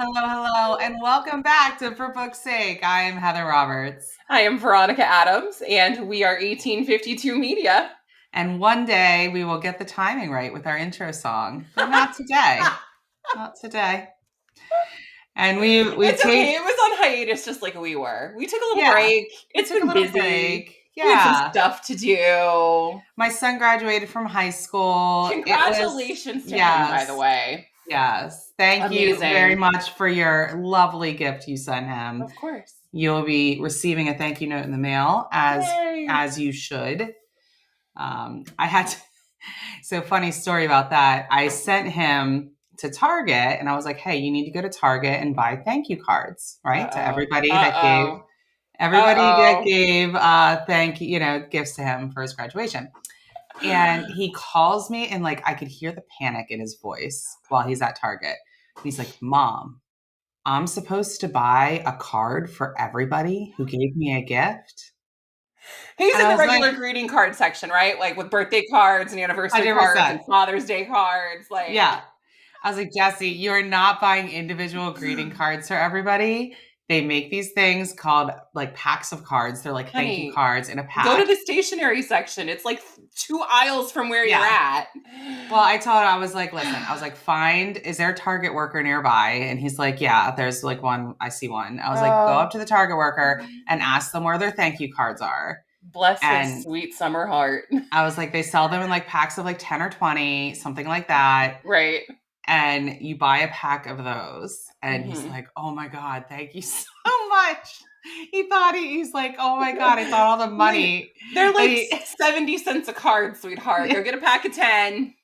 Hello, and welcome back to For Book's Sake. I am Heather Roberts. I am Veronica Adams, and we are 1852 Media. And one day we will get the timing right with our intro song, but not today. Not today. And It's okay. It was on hiatus just like we were. We took a little break. It's been busy. Break. Yeah. We had some stuff to do. My son graduated from high school. Congratulations to him, by the way. Yes. Thank you very much for your lovely gift you sent him. Of course. You'll be receiving a thank you note in the mail, as you should. I had to, so funny story about that. I sent him to Target and I was like, hey, you need to go to Target and buy thank you cards, right? To everybody that gave thank you, gifts to him for his graduation. And he calls me and like I could hear the panic in his voice while he's at Target. And he's like, Mom, I'm supposed to buy a card for everybody who gave me a gift. He's in the regular greeting card section, right? Like with birthday cards and anniversary cards and Father's Day cards. Yeah. I was like, Jesse, you're not buying individual greeting cards for everybody. They make these things called like packs of cards. They're like thank you cards in a pack. Go to the stationery section. It's like 2 aisles from where you're at. Well, I told him, I was like, listen, is there a Target worker nearby? And he's like, yeah, there's like one. I see one. I was like, go up to the Target worker and ask them where their thank you cards are. Bless his sweet summer heart. I was like, they sell them in like packs of like 10 or 20, something like that. Right. And you buy a pack of those. And he's like, oh my God, thank you so much. He's like, oh my God, I thought all the money. They're like 70 cents a card, sweetheart. Go get a pack of 10.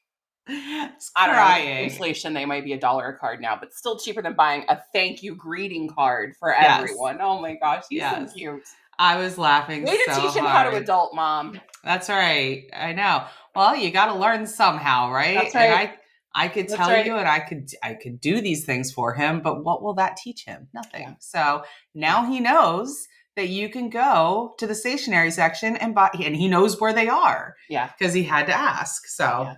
I don't know. Inflation, they might be $1 a card now, but still cheaper than buying a thank you greeting card for everyone. Oh my gosh, he's so cute. I was laughing so hard. Way to teach him how to adult, Mom. That's right. I know. Well, you got to learn somehow, right? That's right. And I could tell you and I could do these things for him, but what will that teach him? Nothing. Yeah. So now he knows that you can go to the stationery section and buy, and he knows where they are. Yeah. Because he had to ask. So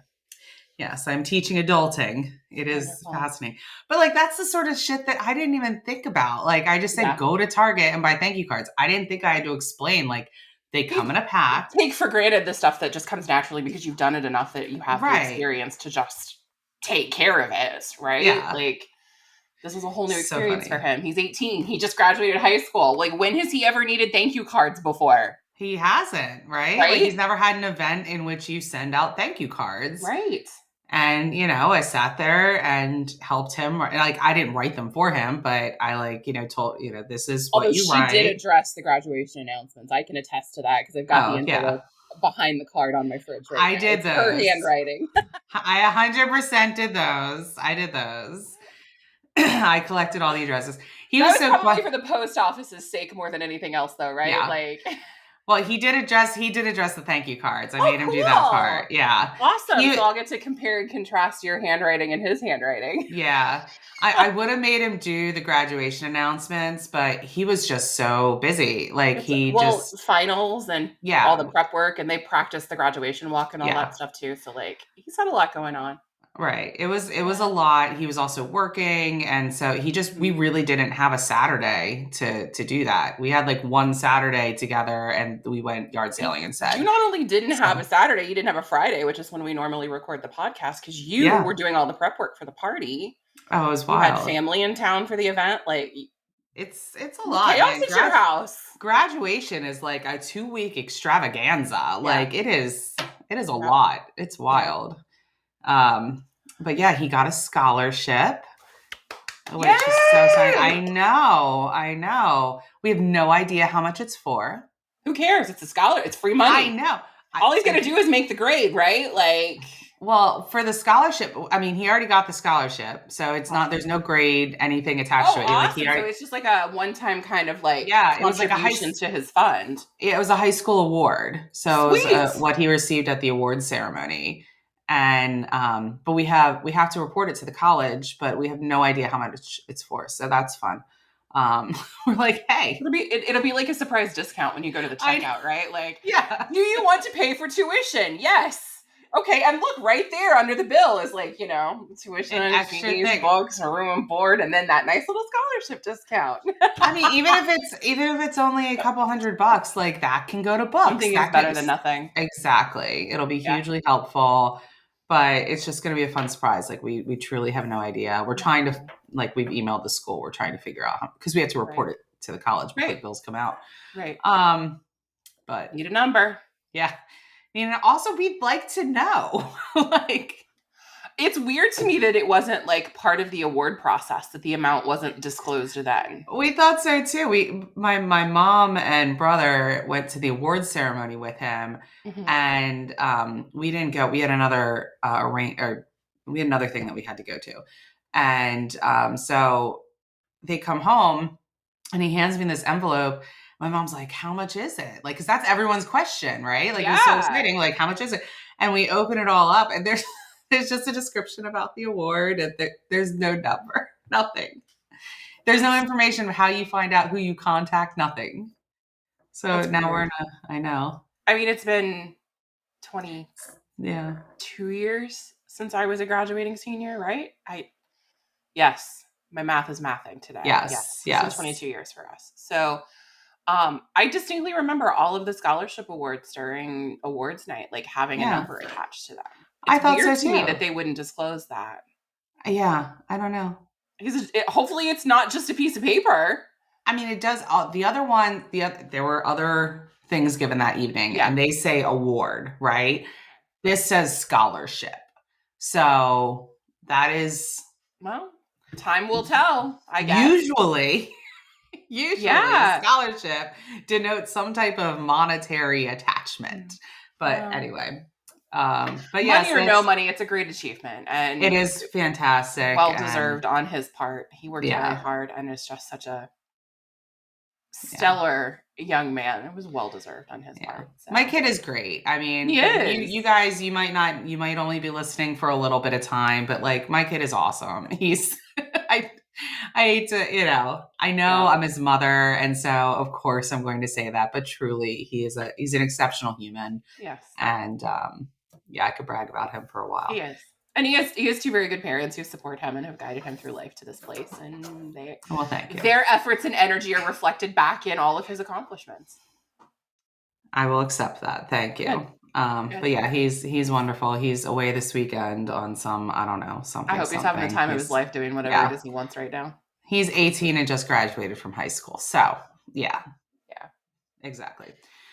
yes, I'm teaching adulting. It is fascinating. But like, that's the sort of shit that I didn't even think about. Like, I just said, go to Target and buy thank you cards. I didn't think I had to explain, like, they come in a pack. Take for granted the stuff that just comes naturally because you've done it enough that you have the experience to just take care of it, right? Yeah. Like, this was a whole new experience for him. He's 18. He just graduated high school. Like, when has he ever needed thank you cards before? He hasn't, right? Like, he's never had an event in which you send out thank you cards. Right. And, I sat there and helped him. Like, I didn't write them for him, but I told, this is what you write. She did address the graduation announcements. I can attest to that because I've got the envelope behind the card on my fridge right now. I did those. Her handwriting. I 100% did those. I did those. I collected all the addresses. He was so probably for the post office's sake more than anything else, though, right? Yeah. Like, well, he did address the thank you cards. I made him do that part. Yeah, awesome. So I'll get to compare and contrast your handwriting and his handwriting. Yeah, I would have made him do the graduation announcements, but he was just so busy. Like finals and all the prep work, and they practiced the graduation walk and all that stuff too. So like, he's had a lot going on. Right. It was a lot. He was also working. And so we really didn't have a Saturday to do that. We had like one Saturday together and we went yard sailing instead. You not only didn't have a Saturday, you didn't have a Friday, which is when we normally record the podcast because you were doing all the prep work for the party. Oh, it was wild. You had family in town for the event. Like, it's a lot. Chaos at your house. Graduation is like a 2-week extravaganza. Yeah. Like it is a lot. It's wild. But yeah, he got a scholarship, which is so exciting. I know. We have no idea how much it's for. Who cares? It's a scholar. It's free money. I know. All he's going to do is make the grade, right? Like, well, for the scholarship, I mean, he already got the scholarship, so it's not, there's no grade, anything attached to it. Awesome. So it's just like a one-time kind of like, it was like a to his fund. Yeah, it was a high school award. So it was, what he received at the award ceremony. And, but we have to report it to the college, but we have no idea how much it's for. So that's fun. We're like, hey, it'll be like a surprise discount when you go to the checkout, right? Like, do you want to pay for tuition? Yes. Okay, and look, right there under the bill is like, tuition, fees, books, a room and board, and then that nice little scholarship discount. I mean, even if it's only a couple $100, like that can go to books. Something is better than nothing. Exactly. It'll be hugely helpful, but it's just going to be a fun surprise. Like we truly have no idea. We're trying to, like, we've emailed the school. We're trying to figure out because we have to report it to the college before the bills come out. Right. But need a number. Yeah. And also we'd like to know, like, it's weird to me that it wasn't like part of the award process, that the amount wasn't disclosed then. We thought so too. My mom and brother went to the award ceremony with him, and we didn't go. We had another another thing that we had to go to, and so they come home, and he hands me this envelope. My mom's like, "How much is it?" Like, because that's everyone's question, right? Like, it's so exciting. Like, how much is it? And we open it all up, and there's just a description about the award, and there's no number, nothing. There's no information of how you find out who you contact, nothing. So that's now weird. I know. I mean, it's been 2 years since I was a graduating senior, right? Yes, my math is mathing today. Yes. It's been 22 years for us. So I distinctly remember all of the scholarship awards during awards night, like having a number attached to them. It's I thought weird so too. To me that they wouldn't disclose that. Yeah, I don't know. Because hopefully it's not just a piece of paper. I mean, it does. The other one, there were other things given that evening, and they say award, right? This says scholarship. So that is... Well, time will tell, I guess. Usually a scholarship denotes some type of monetary attachment. But anyway... but money or no money, it's a great achievement, and it is fantastic, well deserved on his part. He worked very hard, and is just such a stellar young man. It was well deserved on his part. So. My kid is great. I mean, you guys, you might only be listening for a little bit of time, but like my kid is awesome. He's I hate to, I know I'm his mother, and so of course I'm going to say that, but truly he's an exceptional human. Yes. And I could brag about him for a while. He is. And he has two very good parents who support him and have guided him through life to this place. And thank you. Their efforts and energy are reflected back in all of his accomplishments. I will accept that. Thank you. Good. But yeah, he's wonderful. He's away this weekend on something. I hope he's having the time of his life doing whatever it is he wants right now. He's 18 and just graduated from high school. So yeah, exactly.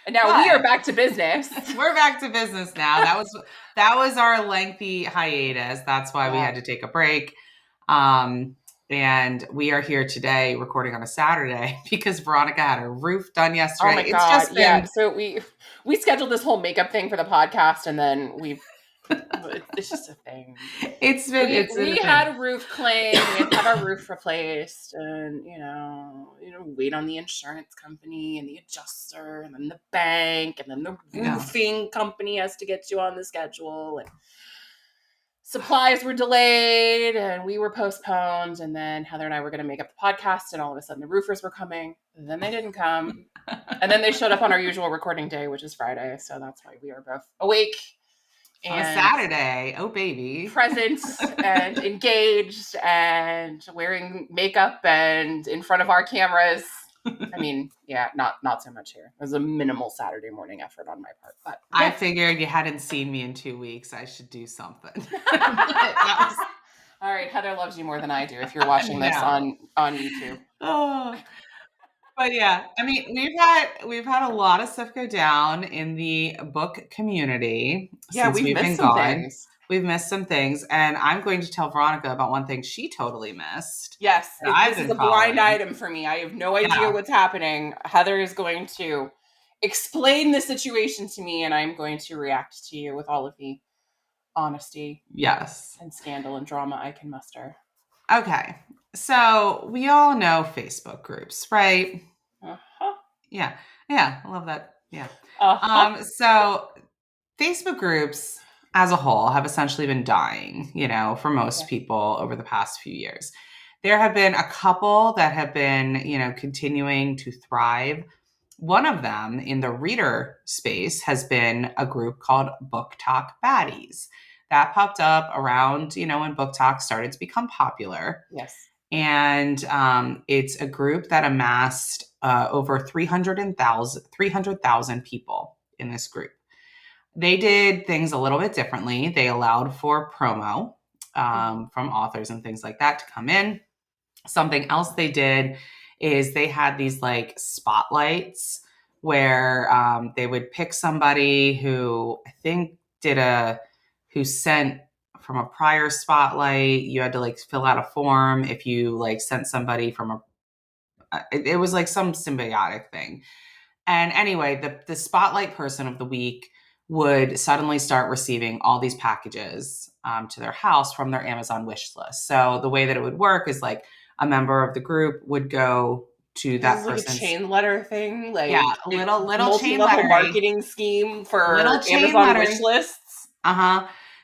And now we are back to business. We're back to business now. That was our lengthy hiatus. That's why we had to take a break. And we are here today recording on a Saturday because Veronica had her roof done yesterday. Oh my God. So we scheduled this whole makeup thing for the podcast, and then it's just a thing. We had a roof claim. We had to have our roof replaced, and wait on the insurance company and the adjuster, and then the bank, and then the roofing company has to get you on the schedule, and supplies were delayed, and we were postponed, and then Heather and I were going to make up the podcast, and all of a sudden the roofers were coming, and then they didn't come, and then they showed up on our usual recording day, which is Friday, so that's why we are both awake. On a Saturday, oh baby. Present and engaged and wearing makeup and in front of our cameras. I mean, not so much here. It was a minimal Saturday morning effort on my part. But I figured you hadn't seen me in 2 weeks. I should do something. All right, Heather loves you more than I do if you're watching this on YouTube. Oh. But yeah, I mean, we've had a lot of stuff go down in the book community. Yeah, we've missed some things. We've missed some things, and I'm going to tell Veronica about one thing she totally missed. Yes, this is a blind item for me. I have no idea what's happening. Heather is going to explain the situation to me, and I'm going to react to you with all of the honesty, and scandal and drama I can muster. Okay, so we all know Facebook groups, right? Yeah, I love that. Yeah. So Facebook groups as a whole have essentially been dying, for most people over the past few years. There have been a couple that have been, continuing to thrive. One of them in the reader space has been a group called Booktok Baddies. That popped up around, when Booktok started to become popular. Yes. And it's a group that amassed over 300,000 people in this group. They did things a little bit differently. They allowed for promo from authors and things like that to come in. Something else they did is they had these like spotlights where they would pick somebody who I think who sent from a prior spotlight. You had to like fill out a form if you like sent somebody from it was like some symbiotic thing. And anyway, the spotlight person of the week would suddenly start receiving all these packages to their house from their Amazon wish list. So the way that it would work is like a member of the group would go to that person's, like a chain letter thing, like little multi-level chain marketing scheme for chain Amazon lettering. wish lists.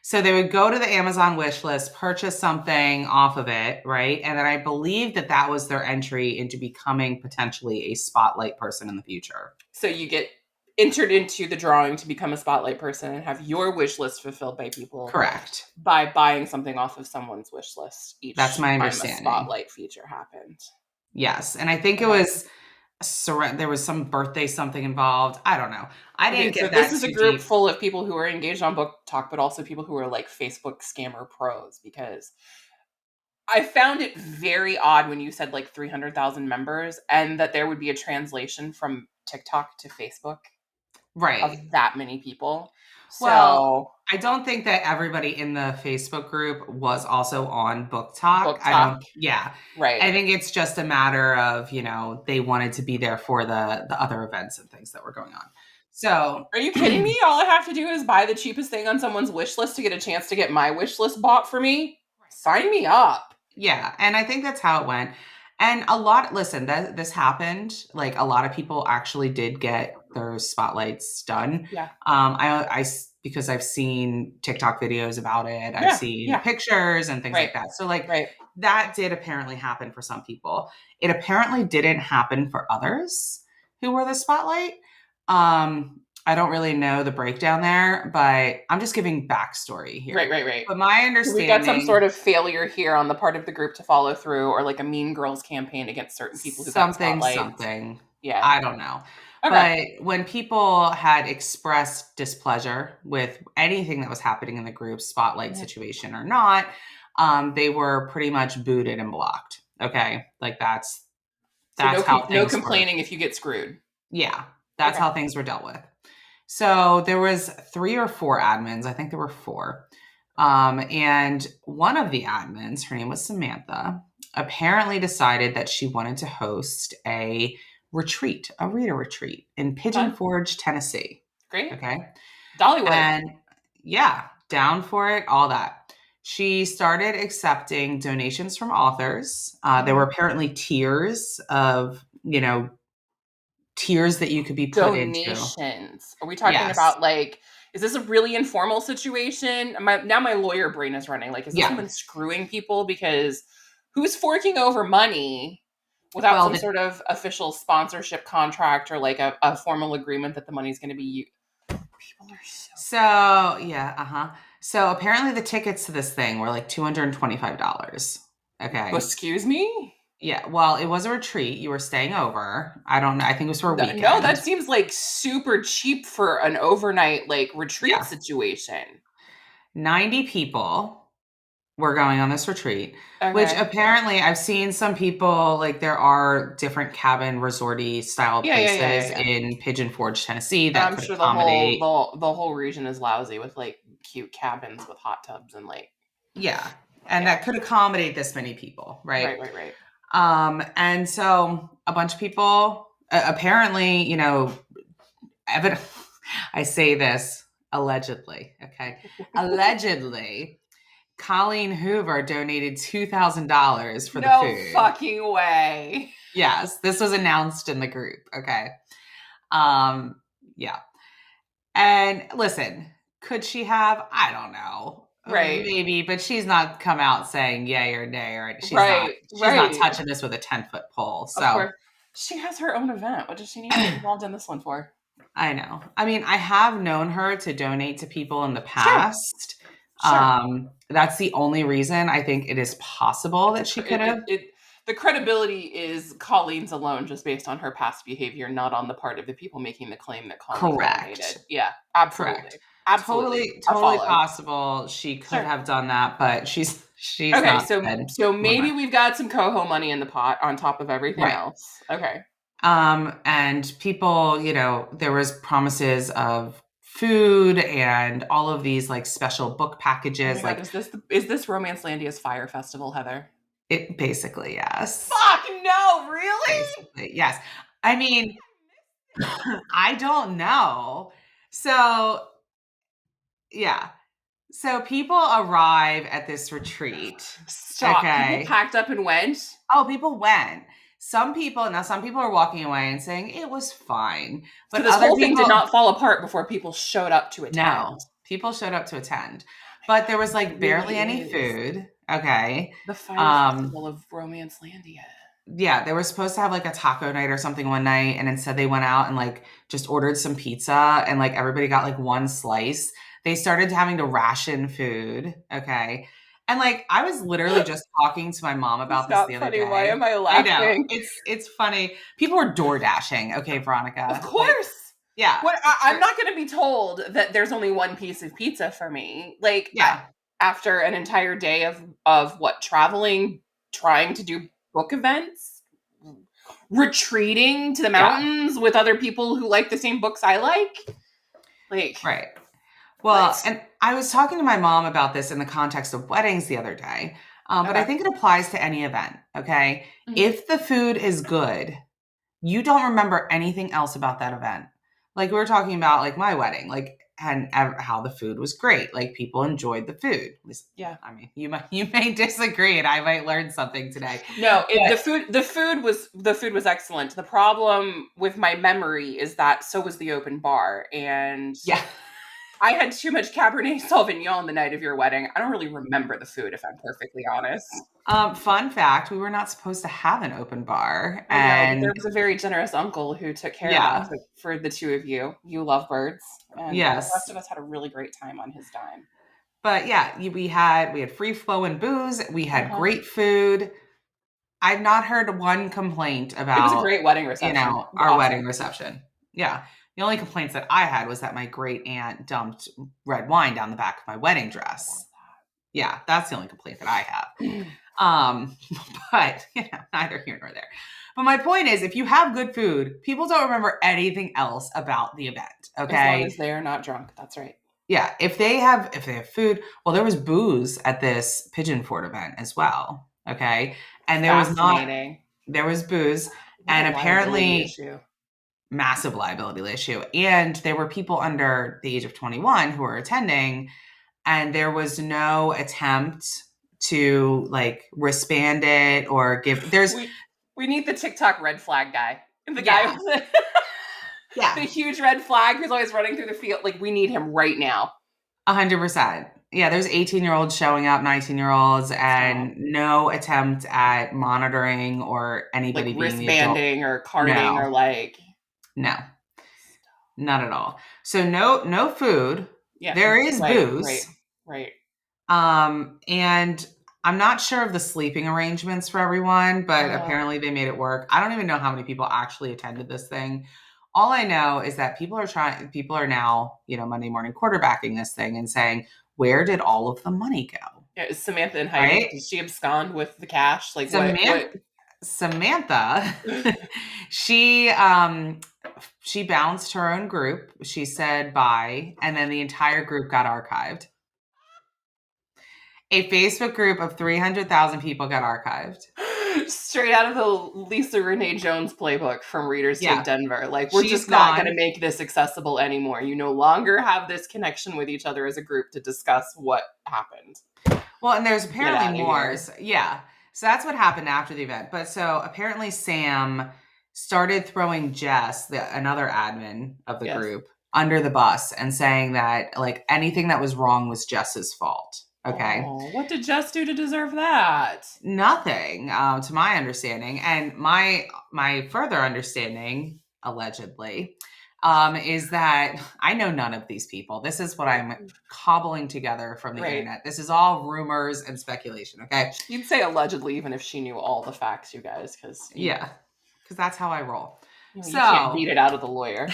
So they would go to the Amazon wish list, purchase something off of it, right? And then I believe that was their entry into becoming potentially a spotlight person in the future. So you get entered into the drawing to become a spotlight person and have your wish list fulfilled by people. Correct. By buying something off of someone's wish list each That's my time understanding. a spotlight feature happened. Yes. And I think it was there was some birthday something involved. I don't know. I didn't get that. This is a group full of people who are engaged on Booktok, but also people who are like Facebook scammer pros, because I found it very odd when you said like 300,000 members and that there would be a translation from TikTok to Facebook. Right. Of that many people. Well, I don't think that everybody in the Facebook group was also on Booktok. Right. I think it's just a matter of, they wanted to be there for the other events and things that were going on. So, are you kidding me? All I have to do is buy the cheapest thing on someone's wish list to get a chance to get my wish list bought for me. Sign me up. Yeah, and I think that's how it went. And this happened. Like a lot of people actually did get their spotlights done. Yeah. Because I've seen TikTok videos about it. I've seen pictures and things like that. So that did apparently happen for some people. It apparently didn't happen for others who were the spotlight. I don't really know the breakdown there, but I'm just giving backstory here. Right. But my understanding, we got some sort of failure here on the part of the group to follow through, or like a Mean Girls campaign against certain people who got spotlights. Something. Yeah, I don't know. Okay. But when people had expressed displeasure with anything that was happening in the group, spotlight situation or not, they were pretty much booted and blocked. Okay, like that's how no complaining if you get screwed. Yeah, that's how things were dealt with. So there was 3 or 4 admins. I think there were 4. And one of the admins, her name was Samantha, apparently decided that she wanted to host a reader retreat in Pigeon Forge, Tennessee. Great. Okay. Dollywood. And down for it, all that. She started accepting donations from authors. There were apparently tiers of, tiers that you could be put into. Donations. Are we talking about like, is this a really informal situation? Now my lawyer brain is running. Like, is this someone screwing people? Because who's forking over money without some sort of official sponsorship contract or like a formal agreement that the money's going to be used? People are So apparently the tickets to this thing were like $225. Okay. Excuse me? Yeah, well, it was a retreat. You were staying over. I don't know. I think it was for a weekend. No, that seems like super cheap for an overnight like retreat situation. 90 people were going on this retreat, which apparently I've seen some people, like there are different cabin resorty style places in Pigeon Forge, Tennessee that I'm could sure accommodate. The whole region is lousy with like cute cabins with hot tubs and like. Yeah. And that could accommodate this many people, right? Right. And so a bunch of people apparently, I say this allegedly, okay? Allegedly, Colleen Hoover donated $2,000 for the food. No fucking way. Yes, this was announced in the group, okay? Yeah. And listen, could she have? I don't know. Right. Maybe, but she's not come out saying yay or nay, or she's not touching this with a 10-foot pole. So She has her own event. What does she need to get involved in this one for? I know. I mean, I have known her to donate to people in the past. Sure. That's the only reason I think it is possible that she could have. The credibility is Colleen's alone, just based on her past behavior, not on the part of the people making the claim that Colleen Correct. donated. Yeah, absolutely. Correct. Absolutely. Totally possible she could have done that, but she's okay, not. So maybe we've got some coho money in the pot on top of everything else. Okay. And people, there was promises of food and all of these like special book packages. Oh my God, is this Romancelandia's Fire Festival, Heather? It basically, yes. Fuck no, really? Basically, yes. I mean, I don't know. So, yeah. So people arrive at this retreat. Stop. Okay. People packed up and went? Oh, people went. Some people are walking away and saying it was fine. But so this whole thing did not fall apart before people showed up to attend. No, people showed up to attend. But there was like barely any food. Okay. The Fire Festival of Romancelandia. Yeah, they were supposed to have like a taco night or something one night, and instead they went out and like just ordered some pizza, and like everybody got like one slice. They started having to ration food. Okay. And like I was literally just talking to my mom about this the other day. Why am I laughing? I know. It's funny. People were door dashing. Okay, Veronica. Of course. Like, yeah. I'm not going to be told that there's only one piece of pizza for me. Like, yeah. After an entire day of what, traveling, trying to do book events, retreating to the mountains with other people who like the same books I like. Like, right. Well, and I was talking to my mom about this in the context of weddings the other day, but I think it applies to any event, okay? Mm-hmm. If the food is good, you don't remember anything else about that event. Like we were talking about like my wedding, like and how the food was great. Like people enjoyed the food. Yeah. I mean, you may disagree and I might learn something today. No, the food was excellent. The problem with my memory is that so was the open bar, and I had too much Cabernet Sauvignon the night of your wedding. I don't really remember the food, if I'm perfectly honest. Fun fact, we were not supposed to have an open bar. And there was a very generous uncle who took care of us for the two of you. You lovebirds. And the rest of us had a really great time on his dime. But yeah, we had free-flowing booze. We had great food. I've not heard one complaint about... It was a great wedding reception. Our wedding reception. Yeah. The only complaints that I had was that my great aunt dumped red wine down the back of my wedding dress. Yeah, that's the only complaint that I have. But neither here nor there. But my point is, if you have good food, people don't remember anything else about the event. Okay, as long as they are not drunk. That's right. Yeah, if they have food, well, there was booze at this Pigeon Fort event as well. Okay, and there was booze, and apparently. Massive liability issue. And there were people under the age of 21 who were attending, and there was no attempt to like wristband it or give. We need the TikTok red flag guy. The guy with the huge red flag who's always running through the field. Like, we need him right now. 100%. Yeah, there's 18-year-olds showing up, 19-year-olds, and no attempt at monitoring or anybody like being wristbanding or carding or like. No, not at all. So no food. Yeah, there is booze. Right. And I'm not sure of the sleeping arrangements for everyone, but apparently they made it work. I don't even know how many people actually attended this thing. All I know is that people are now, Monday morning quarterbacking this thing and saying, where did all of the money go? Yeah, is Samantha in hiding? Right? Did she abscond with the cash? Like Samantha, she bounced her own group. She said bye, and then the entire group got archived. A Facebook group of 300,000 people got archived. Straight out of the Lisa Renee Jones playbook from Readers Take Denver. Like, we're just not going to make this accessible anymore. You no longer have this connection with each other as a group to discuss what happened. Well, and there's apparently more. So that's what happened after the event. But so apparently Sam started throwing Jess, another admin of the group, under the bus and saying that like anything that was wrong was Jess's fault. Okay. Oh, what did Jess do to deserve that? Nothing, to my understanding. And my further understanding, allegedly, is that I know none of these people. This is what I'm cobbling together from the internet. This is all rumors and speculation, okay? You'd say allegedly even if she knew all the facts, you guys, because that's how I roll. You can't beat it out of the lawyer.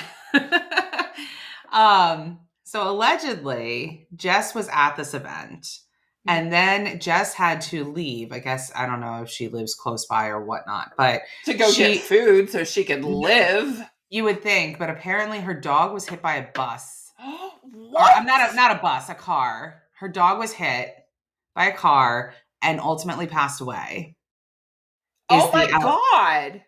So allegedly, Jess was at this event. And then Jess had to leave. I guess, I don't know if she lives close by or whatnot, but to go get food so she could live. You would think, but apparently her dog was hit by a bus. What? Or, not a bus, a car. Her dog was hit by a car and ultimately passed away. Oh my God.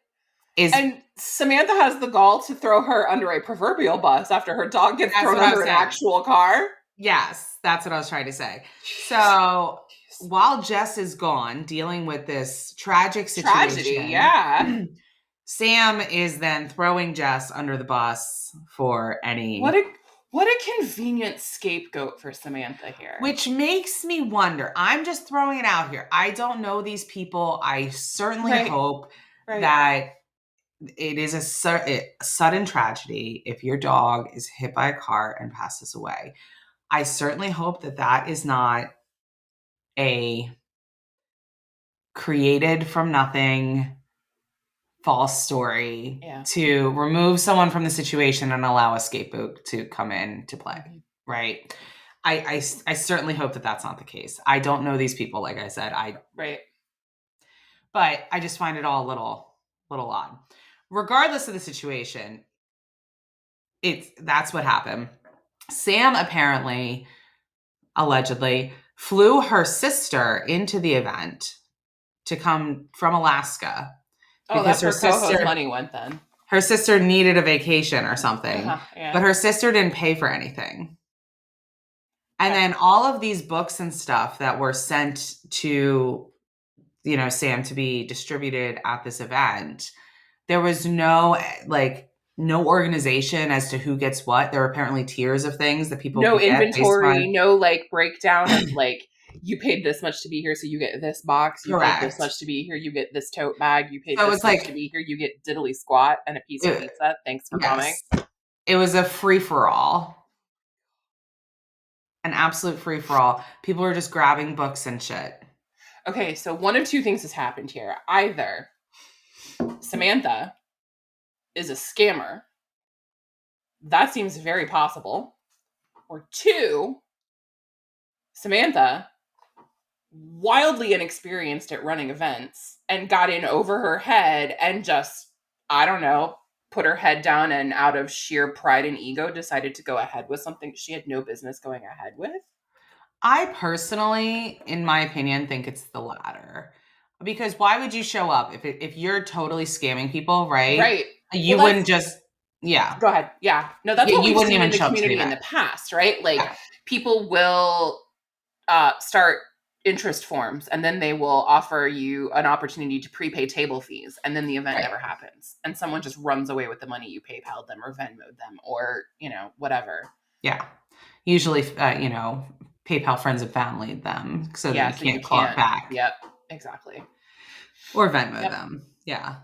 And Samantha has the gall to throw her under a proverbial bus after her dog gets thrown under an actual car. Yes, that's what I was trying to say. So while Jess is gone dealing with this tragic situation, tragedy, Sam is then throwing Jess under the bus for any... What a convenient scapegoat for Samantha here. Which makes me wonder. I'm just throwing it out here. I don't know these people. I certainly hope that it is a sudden tragedy if your dog is hit by a car and passes away. I certainly hope that that is not a created from nothing false story to remove someone from the situation and allow a scapegoat to come in to play. Right. I certainly hope that that's not the case. I don't know these people, like I said. But I just find it all a little odd. Regardless of the situation, that's what happened. Sam apparently, allegedly, flew her sister into the event to come from Alaska. Oh, that's her co-host money went then. Her sister needed a vacation or something, but her sister didn't pay for anything. And then all of these books and stuff that were sent to, Sam to be distributed at this event, there was no organization as to who gets what. There were apparently tiers of things that people no inventory, no breakdown of you paid this much to be here, so you get this box. You paid this much to be here, you get this tote bag. You paid this much to be here, you get diddly squat and a piece of pizza. Thanks for coming. It was a free-for-all. An absolute free-for-all. People were just grabbing books and shit. Okay, so one of two things has happened here. Either Samantha is a scammer. That seems very possible. Or two, Samantha, wildly inexperienced at running events, and got in over her head and just, I don't know, put her head down and out of sheer pride and ego decided to go ahead with something she had no business going ahead with? I personally, in my opinion, think it's the latter. Because why would you show up if you're totally scamming people, right? Right. You wouldn't just, Go ahead. Yeah. No, that's what we've seen in the community in the past, right? People will start interest forms and then they will offer you an opportunity to prepay table fees, and then the event never happens. And someone just runs away with the money you PayPal'd them or Venmo'd them or, whatever. Yeah. Usually, PayPal friends and family them so that you can't claw it back. Yep, exactly. Or Venmo them. Yeah.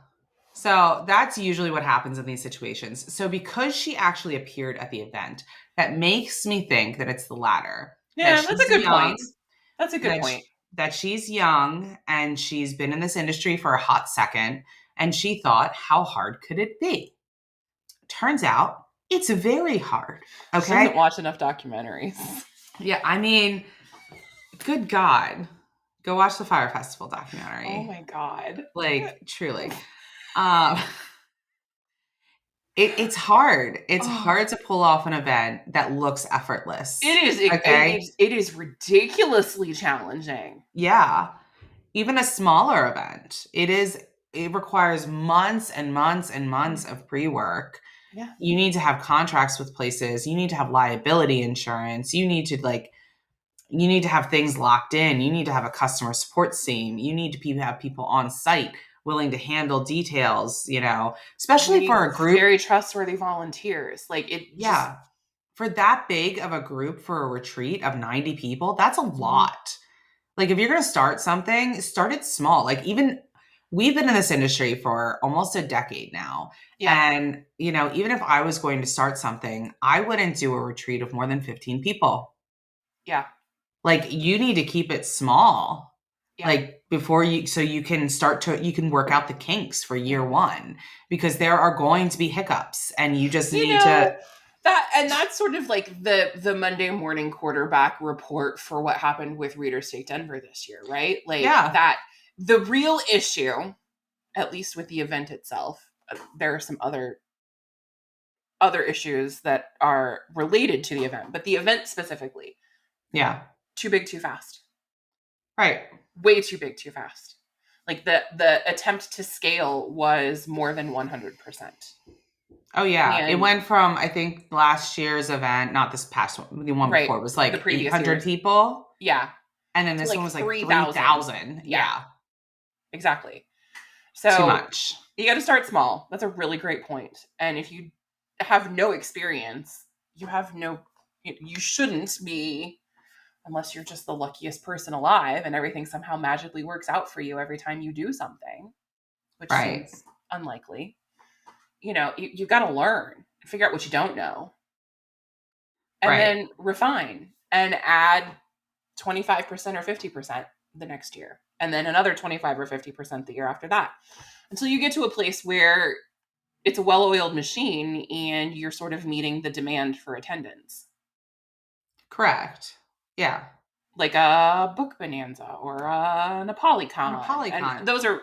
So that's usually what happens in these situations. So because she actually appeared at the event, that makes me think that it's the latter. Yeah, that's a good point. That's a good point. That she's young and she's been in this industry for a hot second, and she thought, how hard could it be? Turns out it's very hard. Okay. She doesn't watch enough documentaries. Yeah, I mean, good God. Go watch the Fire Festival documentary. Oh my God. Truly. It's hard. It's hard to pull off an event that looks effortless. It is. It is ridiculously challenging. Yeah. Even a smaller event. It requires months and months and months of pre-work. Yeah. You need to have contracts with places. You need to have liability insurance. You need to have things locked in. You need to have a customer support team. You need to have people on site willing to handle details, especially for a group. Very trustworthy volunteers. for that big of a group for a retreat of 90 people, that's a lot. Like if you're going to start something, start it small. Like even we've been in this industry for almost a decade now. Yeah. And, you know, even if I was going to start something, I wouldn't do a retreat of more than 15 people. Yeah. Like you need to keep it small. Yeah. Like before so you can you can work out the kinks for year one, because there are going to be hiccups and you just need to. That's sort of like the Monday morning quarterback report for what happened with Reader's Take Denver this year, right? Like that the real issue, at least with the event itself, there are some other issues that are related to the event, but the event specifically. Yeah. Too big, too fast. Right. Way too big, too fast. Like the attempt to scale was more than 100%. Oh yeah, it went from, I think last year's event, not this past one, the one before, was like 800 people. Yeah. And then this one was like 3,000. Yeah. Exactly. So too much. You got to start small. That's a really great point. And if you have no experience, you shouldn't be, unless you're just the luckiest person alive and everything somehow magically works out for you every time you do something, which seems unlikely. You know, you've got to learn, figure out what you don't know, and then refine and add 25% or 50% the next year, and then another 25 or 50% the year after that, until you get to a place where it's a well-oiled machine and you're sort of meeting the demand for attendance. Correct. Yeah. Like a book bonanza or a Napolicon. And those are,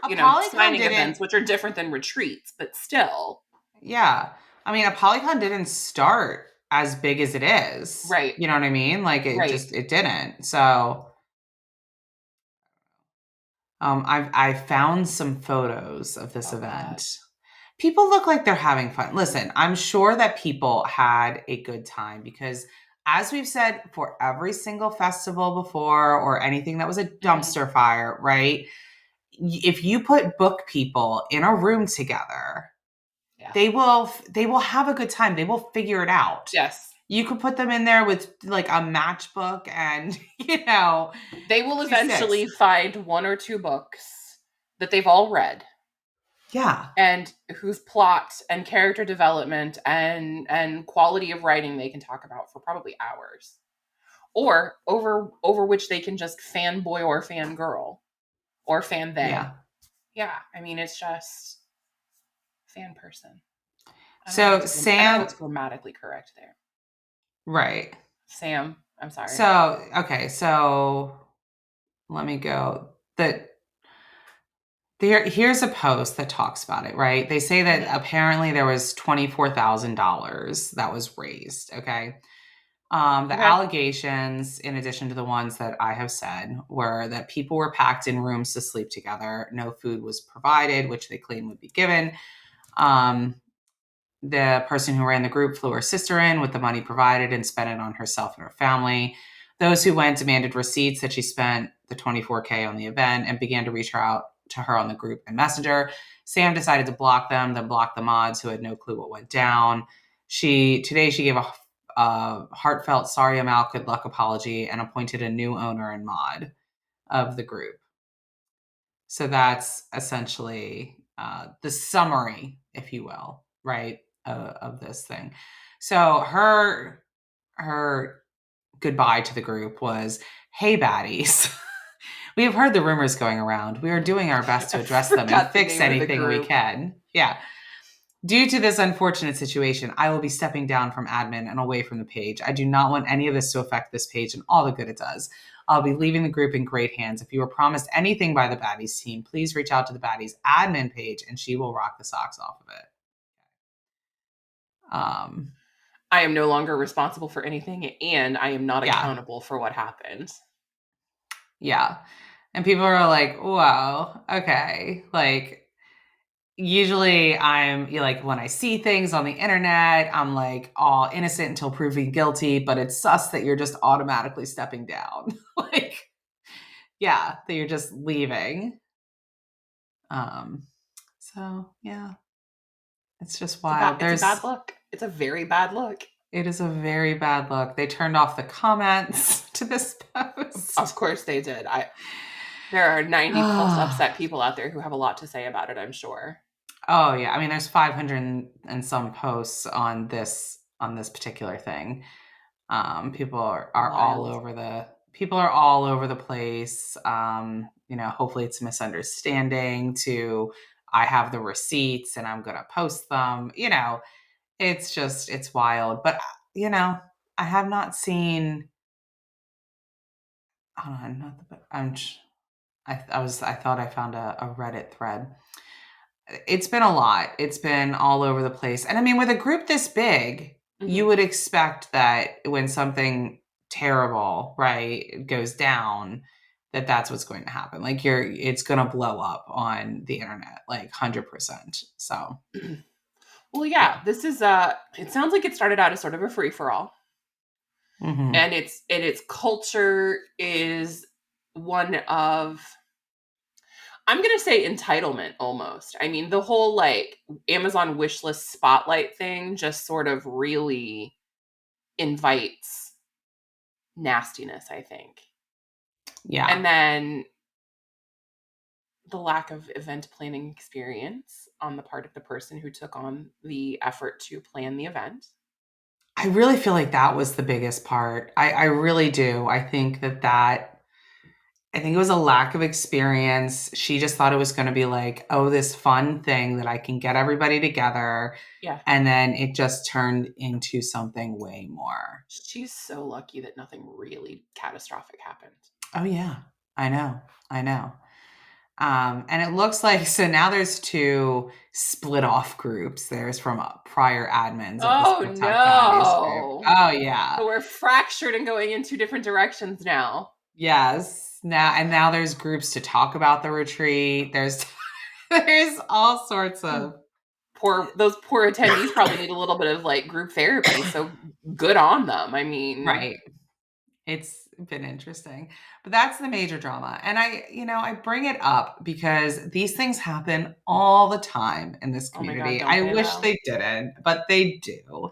signing events, which are different than retreats, but still. Yeah. I mean, Napolicon didn't start as big as it is. Right. You know what I mean? Like it didn't. So I found some photos of this event. God. People look like they're having fun. Listen, I'm sure that people had a good time because, as we've said for every single festival before or anything that was a dumpster fire, right? If you put book people in a room together, they will have a good time. They will figure it out. Yes. You could put them in there with like a matchbook and, they will eventually find one or two books that they've all read. Yeah. And whose plot and character development and quality of writing they can talk about for probably hours. Or over which they can just fanboy or fangirl or fan they. Yeah. I mean, it's just fan person. So Sam, I don't know what's grammatically correct there. Right. Sam, I'm sorry. So, okay. So let me go. Here's a post that talks about it, right? They say that apparently there was $24,000 that was raised. Okay. The allegations, in addition to the ones that I have said, were that people were packed in rooms to sleep together. No food was provided, which they claim would be given. The person who ran the group flew her sister in with the money provided and spent it on herself and her family. Those who went demanded receipts that she spent the $24K on the event and began to reach out to her on the group and Messenger. Sam decided to block them, then block the mods who had no clue what went down. Today she gave a heartfelt sorry Amal, good luck apology and appointed a new owner and mod of the group. So that's essentially the summary, if you will, right, of this thing. So her goodbye to the group was, "Hey, baddies." We have heard the rumors going around. We are doing our best to address them and fix anything we can. Yeah. Due to this unfortunate situation, I will be stepping down from admin and away from the page. I do not want any of this to affect this page and all the good it does. I'll be leaving the group in great hands. If you were promised anything by the Baddies team, please reach out to the Baddies admin page and she will rock the socks off of it. I am no longer responsible for anything and I am not accountable for what happened. Yeah. And people are like, "Whoa, okay." Like, usually I'm like, when I see things on the internet, I'm like all innocent until proven guilty, but it's sus that you're just automatically stepping down. Like, yeah, that you're just leaving. So yeah, it's just wild. It's a bad look. It's a very bad look. It is a very bad look. They turned off the comments to this post. Of course they did. There are 90 plus upset people out there who have a lot to say about it, I'm sure. Oh yeah. I mean, there's 500 and some posts on this particular thing. People are all over the place. Hopefully it's a misunderstanding to I have the receipts and I'm gonna post them. It's wild. But I have not seen. Hold on, not the. I thought I found a Reddit thread. It's been a lot. It's been all over the place. And I mean, with a group this big, you would expect that when something terrible, right, goes down, that's what's going to happen. Like it's going to blow up on the internet, like 100%. So, well, yeah, this is it sounds like it started out as sort of a free for all. Mm-hmm. And its culture is one of, I'm going to say, entitlement almost. I mean, the whole like Amazon wishlist spotlight thing just sort of really invites nastiness, I think. Yeah. And then the lack of event planning experience on the part of the person who took on the effort to plan the event. I really feel like that was the biggest part. I really do. I think I think it was a lack of experience. She just thought it was going to be like, oh, this fun thing that I can get everybody together. Yeah. And then it just turned into something way more. She's so lucky that nothing really catastrophic happened. Oh, yeah. I know. And it looks like, so now there's 2 split off groups. There's from prior admins of this Booktok Baddies group. Oh, yeah. So we're fractured and going in 2 different directions now. Yes. Now there's groups to talk about the retreat. There's all sorts of those poor attendees probably need a little bit of like group therapy. So good on them. I mean, right. It's been interesting, but that's the major drama. And I bring it up because these things happen all the time in this community. Oh my God, I wish they didn't, but they do.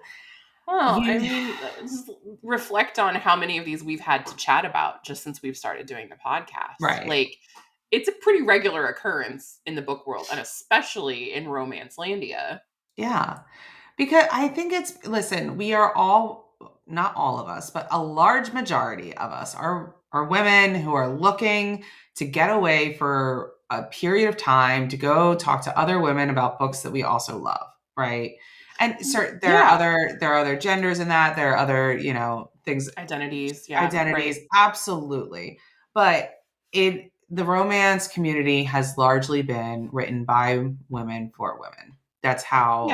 Well, I mean, just reflect on how many of these we've had to chat about just since we've started doing the podcast. Right. Like, it's a pretty regular occurrence in the book world, and especially in romancelandia. Yeah. Because I think listen, we are all, not all of us, but a large majority of us are women who are looking to get away for a period of time to go talk to other women about books that we also love, right? And there are other genders in that. There are other, things. Identities. Yeah. Identities. Right. Absolutely. But the romance community has largely been written by women for women. That's how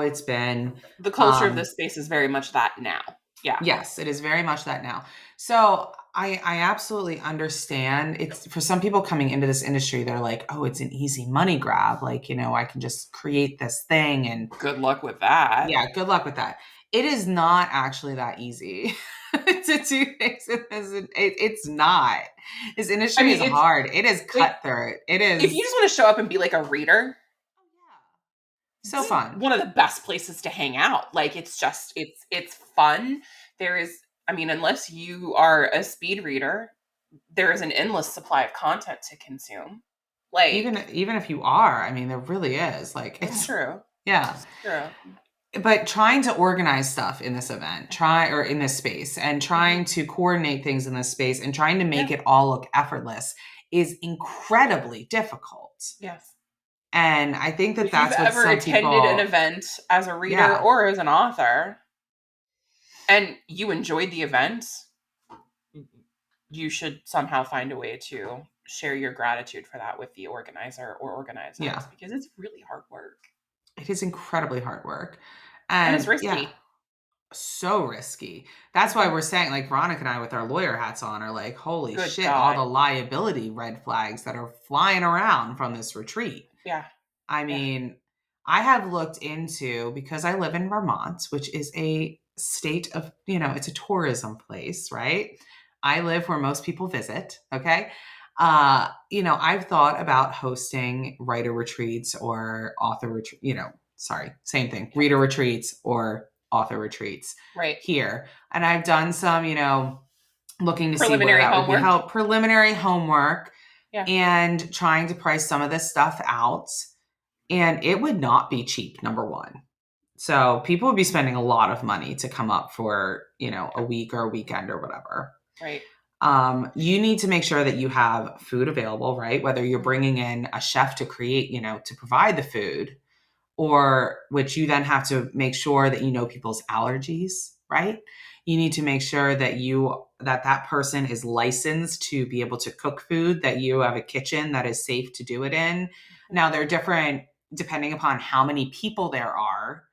it's been. The culture of this space is very much that now. Yeah. Yes, it is very much that now. So I absolutely understand. It's for some people coming into this industry, they're like, oh, it's an easy money grab. Like, I can just create this thing and good luck with that. Yeah, good luck with that. It is not actually that easy to do things. It's not. This industry is hard. It is cutthroat. It is. If you just want to show up and be like a reader, so fun. One of the best places to hang out. Like, it's just, it's fun. There is, I mean, unless you are a speed reader, there is an endless supply of content to consume. Like, even if you are, I mean, there really is. Like, it's true. Yeah. It's true. But trying to organize stuff in this event, or in this space, and trying to coordinate things in this space and trying to make it all look effortless is incredibly difficult. Yes. And I think that's what some people... If you've ever attended an event as a reader or as an author, and you enjoyed the event, you should somehow find a way to share your gratitude for that with the organizer or organizers. Yeah. Because it's really hard work. It is incredibly hard work. And it's risky. Yeah, so risky. That's why we're saying, like, Veronica and I with our lawyer hats on are like, holy shit, all the liability red flags that are flying around from this retreat. Yeah. I mean, I have looked into, because I live in Vermont, which is a state of, it's a tourism place, right? I live where most people visit. Okay. I've thought about hosting writer retreats or author retreat, same thing, reader retreats or author retreats right here. And I've done some, looking to see where preliminary that would be homework. help, preliminary homework, Yeah. and trying to price some of this stuff out. And it would not be cheap, number one. So people would be spending a lot of money to come up for, a week or a weekend or whatever. Right. You need to make sure that you have food available, right? Whether you're bringing in a chef to create, to provide the food, or which you then have to make sure that people's allergies, right? You need to make sure that that person is licensed to be able to cook food, that you have a kitchen that is safe to do it in. Now, they're different depending upon how many people there are.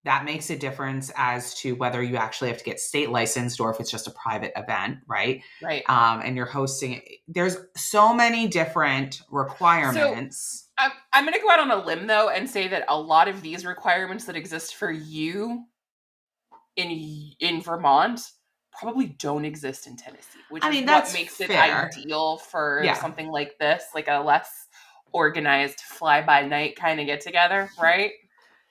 That makes a difference as to whether you actually have to get state licensed or if it's just a private event, right? Right. And you're hosting. There's so many different requirements. So I'm going to go out on a limb, though, and say that a lot of these requirements that exist for you in Vermont probably don't exist in Tennessee, which is what makes it ideal for something like this, like a less organized fly-by-night kind of get-together, right?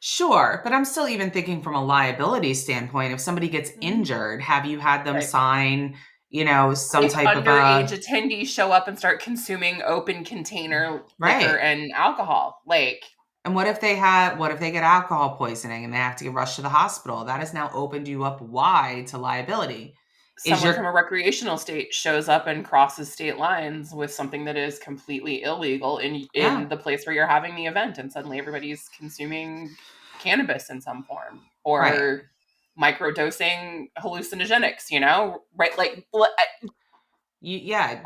Sure, but I'm still even thinking from a liability standpoint. If somebody gets injured, have you had them sign, some type of underage attendees show up and start consuming open container liquor and alcohol? And what if they get alcohol poisoning and they have to get rushed to the hospital? That has now opened you up wide to liability. Someone from a recreational state shows up and crosses state lines with something that is completely illegal in the place where you're having the event, and suddenly everybody's consuming cannabis in some form or microdosing hallucinogenics, right?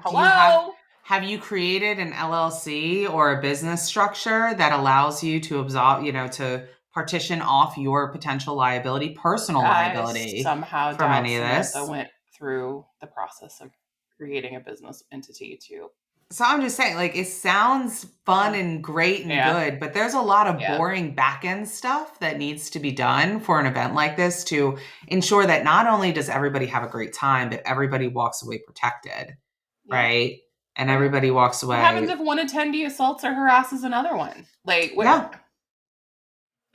Hello? Have you created an LLC or a business structure that allows you to absolve, to partition off your potential liability, personal liability somehow from any of this? Samantha went through the process of creating a business entity too. So I'm just saying, it sounds fun and great and good, but there's a lot of boring back-end stuff that needs to be done for an event like this to ensure that not only does everybody have a great time, but everybody walks away protected, right? And everybody walks away. What happens if one attendee assaults or harasses another one? It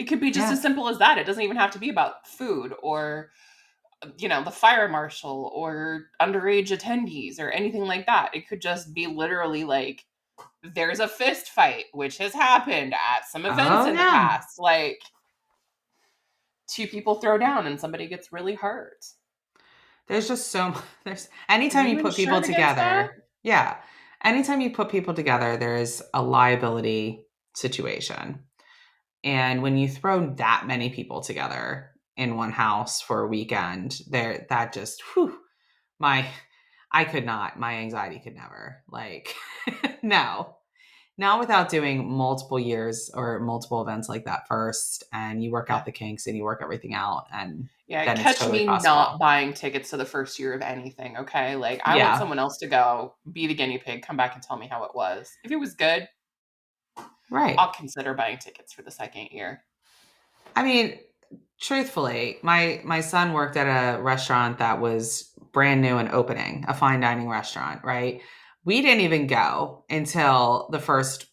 could be just as simple as that. It doesn't even have to be about food or the fire marshal or underage attendees or anything like that. It could just be literally there's a fist fight, which has happened at some events in the past. Two people throw down and somebody gets really hurt. There's just anytime you put people together. Yeah. Anytime you put people together, there is a liability situation. And when you throw that many people together in one house for a weekend, that just, I could not, my anxiety could never, no. Not without doing multiple years or multiple events like that first, and you work out the kinks and you work everything out, and then catch it's totally me possible. Not buying tickets to the first year of anything, okay? I want someone else to go, be the guinea pig, come back and tell me how it was. If it was good, right, I'll consider buying tickets for the second year. I mean, truthfully, my son worked at a restaurant that was brand new and opening, a fine dining restaurant, right? We didn't even go until the first,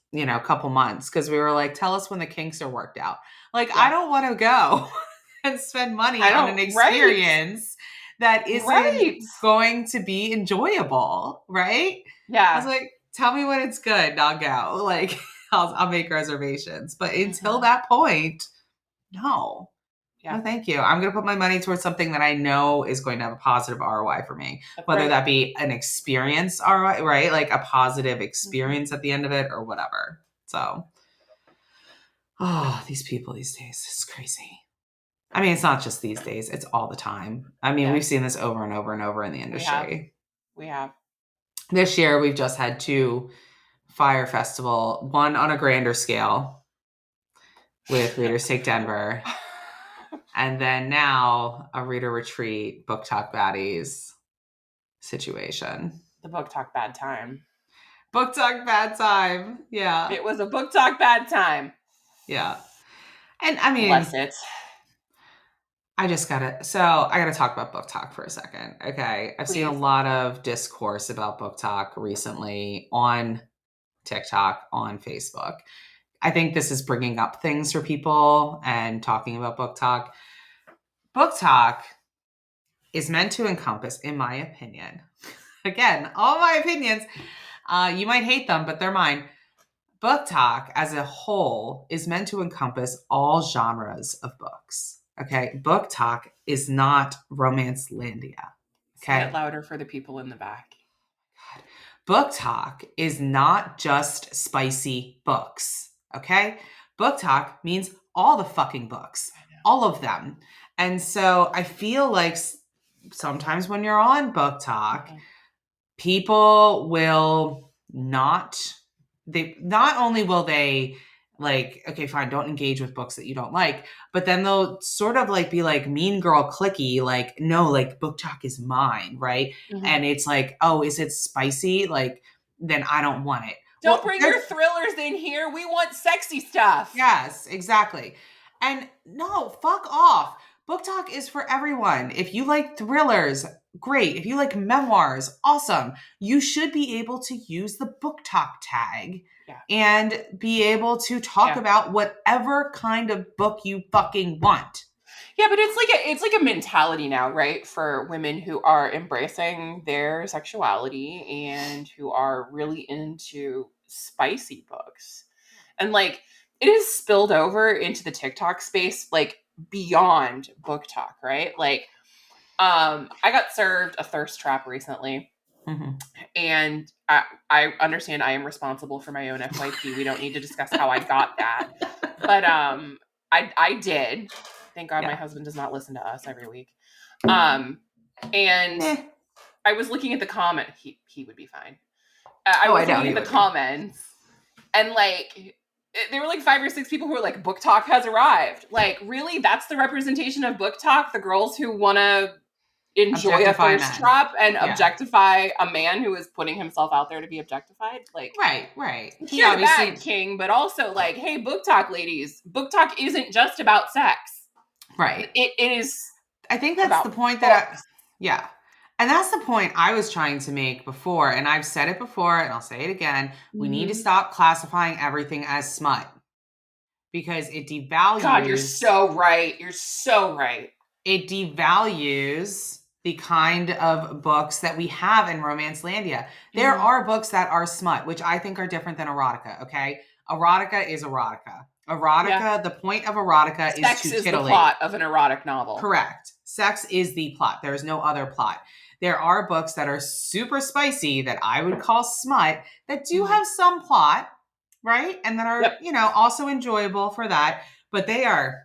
couple months because we were like, tell us when the kinks are worked out. I don't want to go and spend money on an experience that isn't going to be enjoyable, right? Yeah. I was like, tell me when it's good and I'll go. I'll make reservations. But until that point, no. Yeah. No, thank you. I'm going to put my money towards something that I know is going to have a positive ROI for me, whether that be an experience ROI, right? A positive experience at the end of it or whatever. So, these people these days, it's crazy. I mean, it's not just these days. It's all the time. I mean, we've seen this over and over and over in the industry. We have. This year, we've just had 2 fire festival, one on a grander scale with Readers Take Denver. And then now a reader retreat, Booktok Baddies situation. The Booktok bad time. Booktok bad time. Yeah. It was a Booktok bad time. Yeah. And I mean, bless it. I gotta talk about Booktok for a second. Okay. I've seen a lot of discourse about Booktok recently on TikTok, on Facebook. I think this is bringing up things for people and talking about Booktok. Booktok is meant to encompass, in my opinion, again, all my opinions, you might hate them, but they're mine. Booktok as a whole is meant to encompass all genres of books. Okay. Booktok is not romancelandia. Okay. Say it louder for the people in the back. Booktok is not just spicy books. Okay. Booktok means all the fucking books, all of them. And so I feel like sometimes when you're on Booktok, people will not only will they like, okay, fine, don't engage with books that you don't like, but then they'll sort of like be like mean girl clicky, like, no, like Booktok is mine, right? Mm-hmm. And it's like, oh, is it spicy? Like, then I don't want it. Don't bring your thrillers in here. We want sexy stuff. Yes, exactly. And no, fuck off. Booktok is for everyone. If you like thrillers, great. If you like memoirs, awesome. You should be able to use the Booktok tag and be able to talk about whatever kind of book you fucking want. Yeah, but it's like a mentality now, right? For women who are embracing their sexuality and who are really into spicy books. And like it is spilled over into the TikTok space, like beyond Booktok, right? Like I got served a thirst trap recently. Mm-hmm. And I understand I am responsible for my own FYP. We don't need to discuss how I got that. But I did. Thank God my husband does not listen to us every week. And I was looking at the comment. He would be fine. I was looking at the comments, and like there were like 5 or 6 people who were like, Booktok has arrived. Like, really? That's the representation of Booktok? The girls who want to enjoy a thirst trap and objectify a man who is putting himself out there to be objectified? Like, right. He obviously bad king, but also like, hey, Booktok ladies, Booktok isn't just about sex. Right. It is. I think that's the point that and that's the point I was trying to make before, and I've said it before, and I'll say it again. Mm-hmm. We need to stop classifying everything as smut because it devalues. God, you're so right. You're so right. It devalues the kind of books that we have in romancelandia. There are books that are smut, which I think are different than erotica. Okay, erotica is erotica. Erotica, the point of erotica is to titillate. Sex is the plot of an erotic novel. Correct. Sex is the plot. There is no other plot. There are books that are super spicy that I would call smut that do have some plot, right? And that are, also enjoyable for that. But they are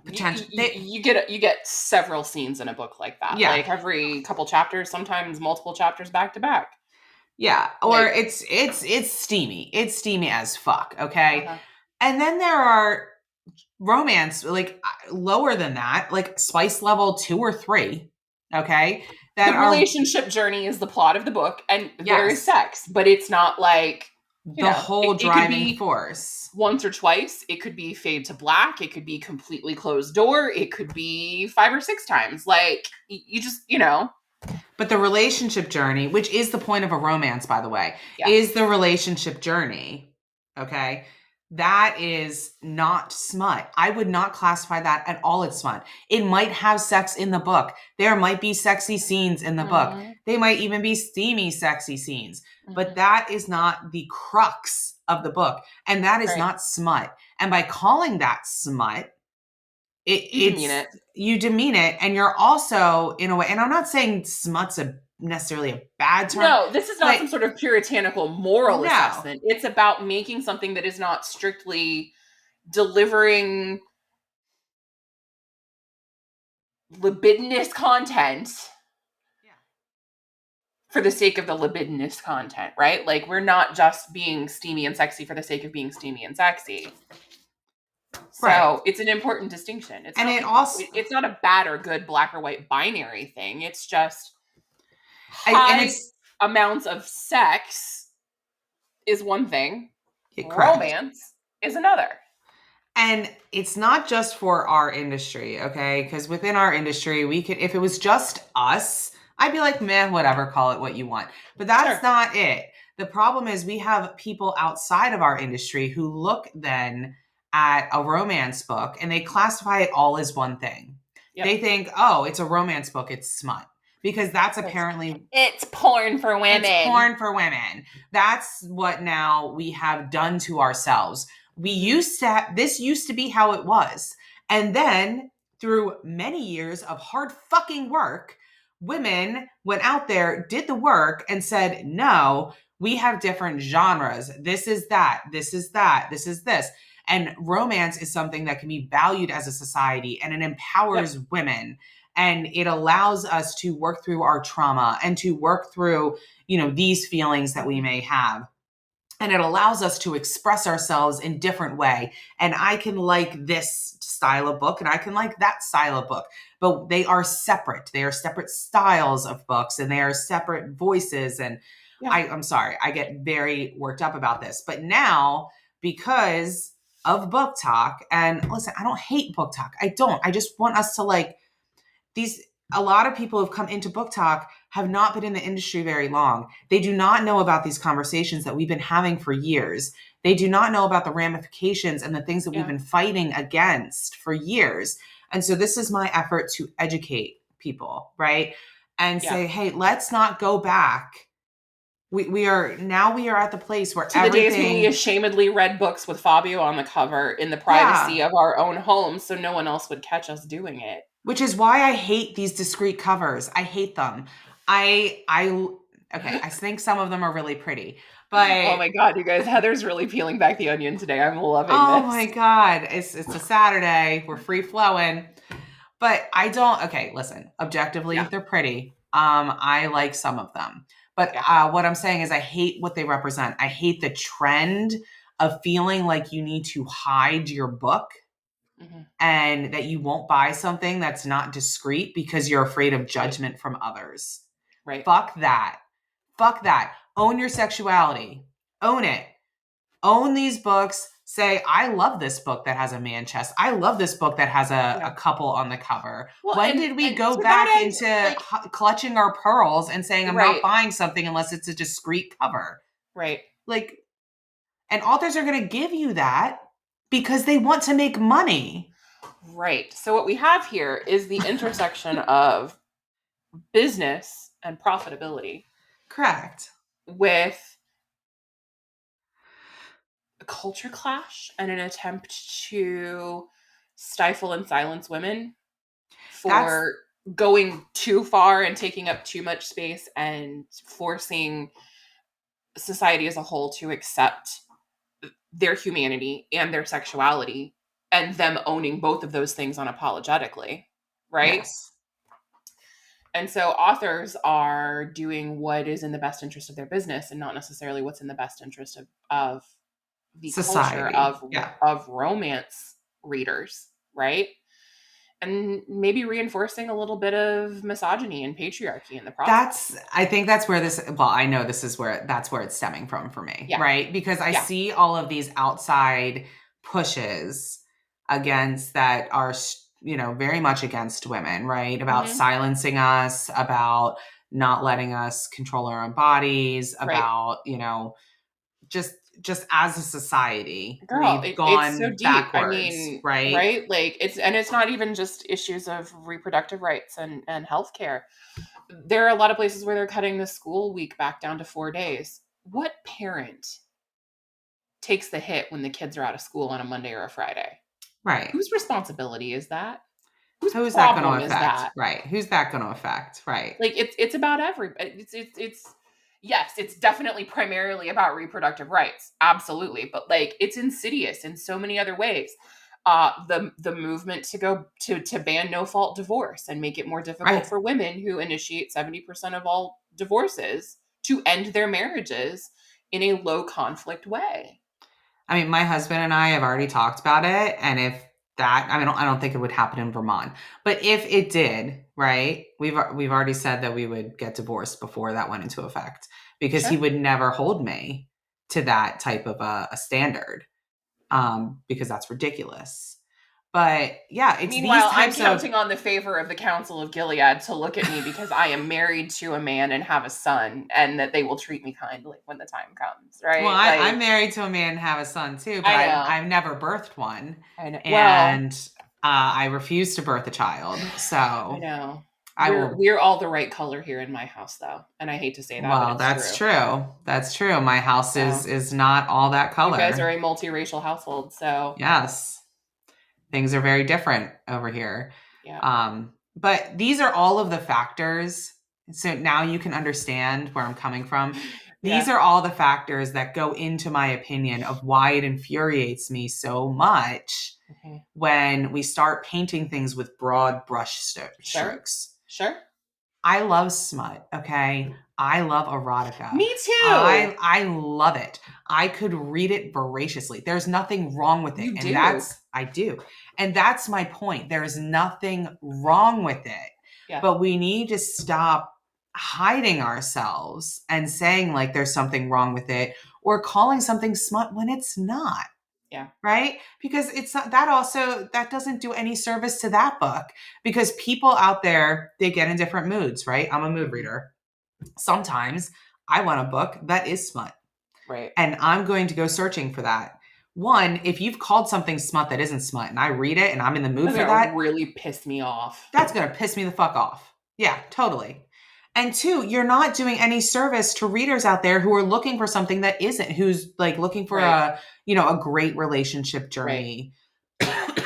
potential. You get several scenes in a book like that. Yeah. Like every couple chapters, sometimes multiple chapters back to back. Yeah. Or like, it's steamy. It's steamy as fuck. Okay. Uh-huh. And then there are romance, like lower than that, like spice level 2 or 3. Okay. The relationship journey is the plot of the book, and there is sex, but it's not like the whole driving force. Once or twice. It could be fade to black. It could be completely closed door. It could be 5 or 6 times. Like you just, But the relationship journey, which is the point of a romance, by the way, is the relationship journey. Okay. That is not smut. I would not classify that at all as smut. It might have sex in the book. There might be sexy scenes in the book. They might even be steamy, sexy scenes. But that is not the crux of the book. And that is not smut. And by calling that smut, you demean it. And you're also, in a way, and I'm not saying smut's necessarily a bad term. No, this is not some sort of puritanical moral assessment. It's about making something that is not strictly delivering libidinous content for the sake of the libidinous content, right? Like, we're not just being steamy and sexy for the sake of being steamy and sexy. So it's an important distinction. It's not a bad or good, black or white binary thing. It's just high amounts of sex is one thing. Romance is another. And it's not just for our industry, okay? Because within our industry, we could, if it was just us, I'd be like, meh, whatever, call it what you want. But that's not it. The problem is we have people outside of our industry who look then at a romance book and they classify it all as one thing. They think, oh, it's a romance book. It's smut. Because that's apparently... It's porn for women. It's porn for women. That's what now we have done to ourselves. This used to be how it was. And then through many years of hard fucking work, women went out there, did the work, and said, no, we have different genres. This is that. This is that. This is this. And romance is something that can be valued as a society, and it empowers women. And it allows us to work through our trauma and to work through, these feelings that we may have. And it allows us to express ourselves in different way. And I can like this style of book and I can like that style of book, but they are separate. They are separate styles of books and they are separate voices. And I'm sorry, I get very worked up about this, but now because of Booktok, and listen, I don't hate Booktok. I just want us to a lot of people who've come into Booktok have not been in the industry very long. They do not know about these conversations that we've been having for years. They do not know about the ramifications and the things that we've been fighting against for years. And so this is my effort to educate people, right? And say, hey, let's not go back. We are at the place where to the days when we ashamedly read books with Fabio on the cover in the privacy of our own homes so no one else would catch us doing it. Which is why I hate these discreet covers. I hate them. I think some of them are really pretty. But oh my God, you guys, Heather's really peeling back the onion today. I'm loving this. Oh my God. It's a Saturday. We're free flowing. But I don't, listen, objectively, they're pretty. I like some of them. But what I'm saying is I hate what they represent. I hate the trend of feeling like you need to hide your book. Mm-hmm. And that you won't buy something that's not discreet because you're afraid of judgment from others. Right. Fuck that. Own your sexuality. Own it. Own these books. Say, I love this book that has a man chest. I love this book that has a couple on the cover. Well, when did we go back into clutching our pearls and saying, I'm not buying something unless it's a discreet cover? Right. And authors are going to give you that because they want to make money. Right. So what we have here is the intersection of business and profitability. Correct. With a culture clash and an attempt to stifle and silence women for going too far and taking up too much space and forcing society as a whole to accept their humanity and their sexuality and them owning both of those things unapologetically, right? Yes. And so authors are doing what is in the best interest of their business and not necessarily what's in the best interest of the society. Culture of romance readers, right? And maybe reinforcing a little bit of misogyny and patriarchy in the process. I think that's where I know that's where it's stemming from for me, right? Because I see all of these outside pushes against that are, very much against women, right? About silencing us, about not letting us control our own bodies, about, just as a society, we've gone so deep. Backwards, right? Right? It's not even just issues of reproductive rights and healthcare. There are a lot of places where they're cutting the school week back down to 4 days. What parent takes the hit when the kids are out of school on a Monday or a Friday? Right. Whose responsibility is that? Who's that going to affect? Right. Who's that going to affect? Right. It's about everybody. Yes, it's definitely primarily about reproductive rights. Absolutely. But it's insidious in so many other ways. The movement to go to ban no-fault divorce and make it more difficult for women who initiate 70% of all divorces to end their marriages in a low conflict way. I mean, my husband and I have already talked about it. And I don't think it would happen in Vermont, but if it did, right, we've already said that we would get divorced before that went into effect because he would never hold me to that type of a standard, because that's ridiculous. But it's meanwhile, I'm counting on the favor of the Council of Gilead to look at me because I am married to a man and have a son, and that they will treat me kindly when the time comes, right? Well, I'm married to a man and have a son too, but I've never birthed one. I know. And I refuse to birth a child. So I know. will. We're all the right color here in my house, though, and I hate to say that, Well, but it's that's true. true. That's true. My house is not all that color. You guys are a multiracial household, so yes, things are very different over here. Yeah. But these are all of the factors. So now you can understand where I'm coming from. These are all the factors that go into my opinion of why it infuriates me so much when we start painting things with broad brush strokes. Sure. I love smut, okay? I love erotica. Me too. I love it. I could read it voraciously. There's nothing wrong with it. I do. And that's my point. There is nothing wrong with it. Yeah. But we need to stop hiding ourselves and saying like there's something wrong with it or calling something smut when it's not. Yeah. Right? Because it's not that doesn't do any service to that book because people out there, they get in different moods, right? I'm a mood reader. Sometimes I want a book that is smut. Right. And I'm going to go searching for that. One, if you've called something smut that isn't smut and I read it and I'm in the mood for that, really piss me off. That's going to piss me the fuck off. Yeah, totally. And two, you're not doing any service to readers out there who are looking for something that isn't, who's like looking for a great relationship journey. Right.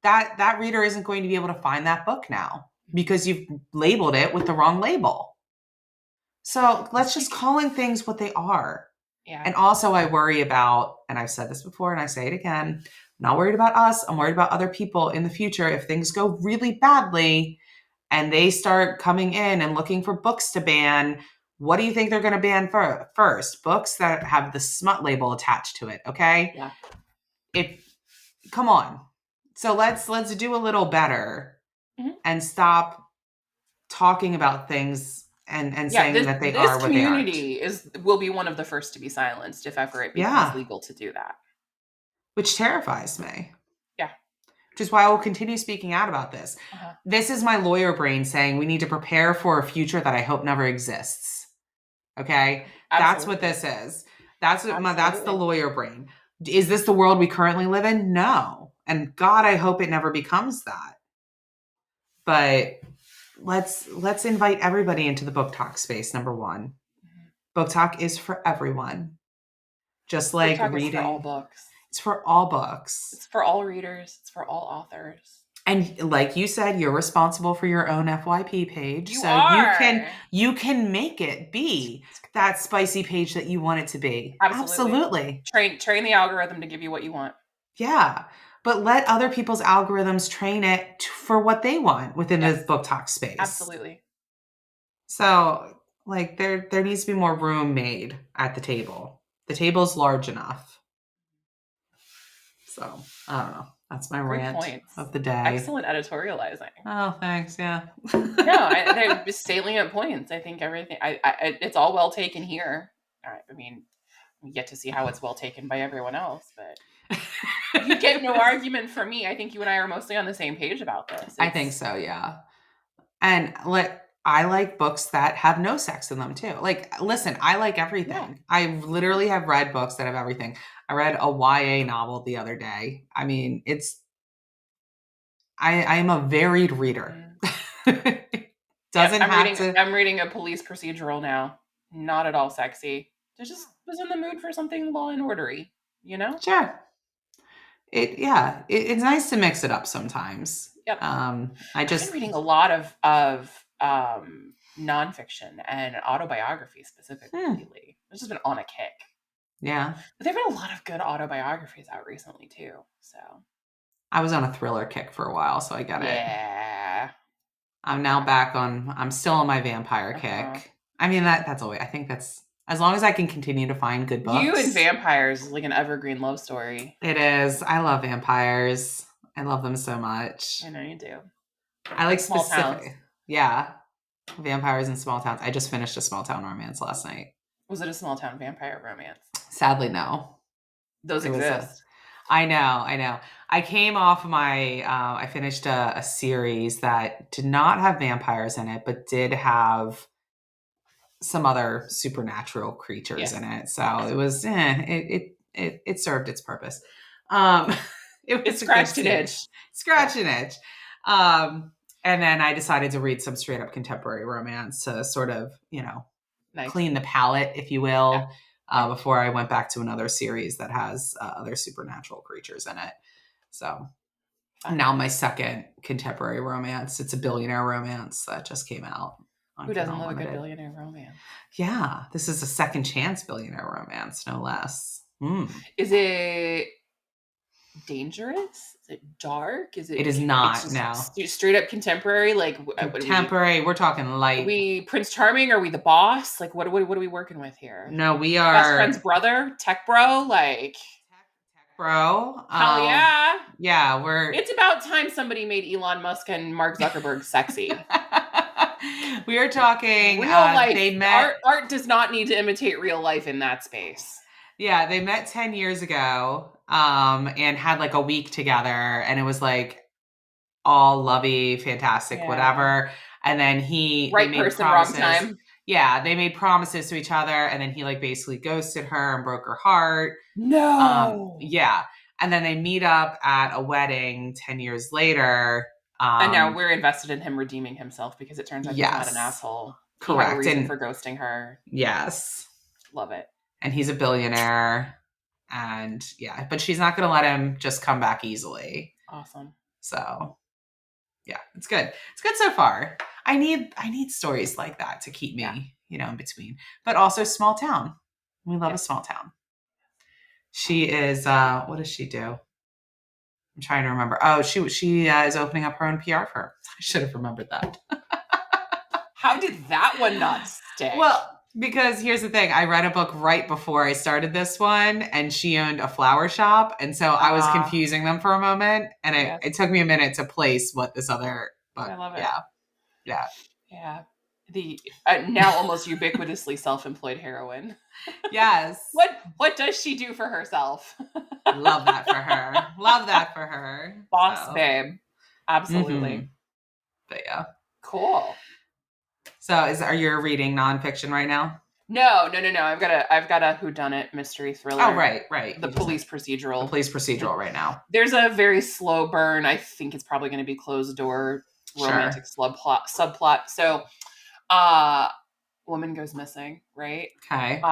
that reader isn't going to be able to find that book now because you've labeled it with the wrong label. So let's just calling things what they are. Yeah. And also I worry about, and I've said this before and I say it again, I'm not worried about us. I'm worried about other people in the future. If things go really badly and they start coming in and looking for books to ban, what do you think they're going to ban first? Books that have the smut label attached to it. Okay. Yeah. Come on. So let's do a little better and stop talking about things and saying that they are what they aren't. This community will be one of the first to be silenced if ever it becomes legal to do that. Which terrifies me. Yeah. Which is why I will continue speaking out about this. This is my lawyer brain saying we need to prepare for a future that I hope never exists. Okay? Absolutely. That's what this is. That's the lawyer brain. Is this the world we currently live in? No. And God, I hope it never becomes that. But let's invite everybody into the Booktok space, number one. Booktok is for everyone. Just like Booktok reading. Is for all books. It's for all books. It's for all readers. It's for all authors. And like you said, you're responsible for your own FYP page. You can make it be that spicy page that you want it to be. Absolutely. Train the algorithm to give you what you want. Yeah. But let other people's algorithms train it for what they want within the Booktok space. Absolutely. So like there needs to be more room made at the table. The table's large enough. So I don't know. That's my rant of the day. Excellent editorializing. Oh, thanks. Yeah. No, they're just salient points. I think everything. It's all well taken here. I mean, we get to see how it's well taken by everyone else, but you get no argument from me. I think you and I are mostly on the same page about this. I think so. Yeah. And I like books that have no sex in them too. Like, listen, I like everything. Yeah. I literally have read books that have everything. I read a YA novel the other day. I mean, I am a varied reader. I'm reading a police procedural now. Not at all sexy. I just was in the mood for something law and ordery, you know? Sure. It's nice to mix it up sometimes. Yep. I've been reading a lot of nonfiction and autobiography specifically lately. I've just been on a kick. Yeah. But there have been a lot of good autobiographies out recently too. So I was on a thriller kick for a while, so I get it. Yeah. I'm now back I'm still on my vampire kick. I mean that's always, I think that's, as long as I can continue to find good books. You and vampires is like an evergreen love story. It is. I love vampires. I love them so much. I know you do. I like small towns. Yeah. Vampires in small towns. I just finished a small town romance last night. Was it a small town vampire romance? Sadly, no. Those exist. I know. I came off I finished a series that did not have vampires in it, but did have some other supernatural creatures in it. So it was, it served its purpose. It scratched an itch. Scratch an itch. And then I decided to read some straight up contemporary romance to sort of, clean the palette, if you will, before I went back to another series that has other supernatural creatures in it. So now my second contemporary romance, it's a billionaire romance that just came out. Who doesn't love a good billionaire romance? Yeah, this is a second chance billionaire romance, no less. Is it dangerous? Is it dark? It is not now. Straight up contemporary, like contemporary. We're talking light. Are we Prince Charming? Are we the boss? Like what are we working with here? No, we are best friend's brother, tech bro, like tech bro. Hell yeah. Yeah, It's about time somebody made Elon Musk and Mark Zuckerberg sexy. We are talking real life. They met. Art does not need to imitate real life in that space. Yeah, they met 10 years ago and had like a week together, and it was like all lovey, fantastic, whatever. And then right person, wrong time. Yeah, they made promises to each other, and then he like basically ghosted her and broke her heart. No. Yeah. And then they meet up at a wedding 10 years later. And now we're invested in him redeeming himself because it turns out he's not an asshole. Correct. He had a reason for ghosting her. Yes. Love it. And he's a billionaire. And yeah, but she's not going to let him just come back easily. Awesome. So yeah, it's good. It's good so far. I need stories like that to keep me, in between. But also small town. We love a small town. She is, what does she do? I'm trying to remember. Oh, she is opening up her own PR firm. I should have remembered that. How did that one not stick? Well, because here's the thing. I read a book right before I started this one, and she owned a flower shop. And so I was confusing them for a moment. And it took me a minute to place what this other book. I love it. Yeah. Yeah. The now almost ubiquitously self-employed heroine. Yes. What does she do for herself? Love that for her. Boss babe. Absolutely. Mm-hmm. But yeah. Cool. So are you reading nonfiction right now? No. I've got a whodunit mystery thriller. Oh, right. The police procedural. The police procedural right now. There's a very slow burn. I think it's probably going to be closed door romantic subplot. So woman goes missing, right? Okay.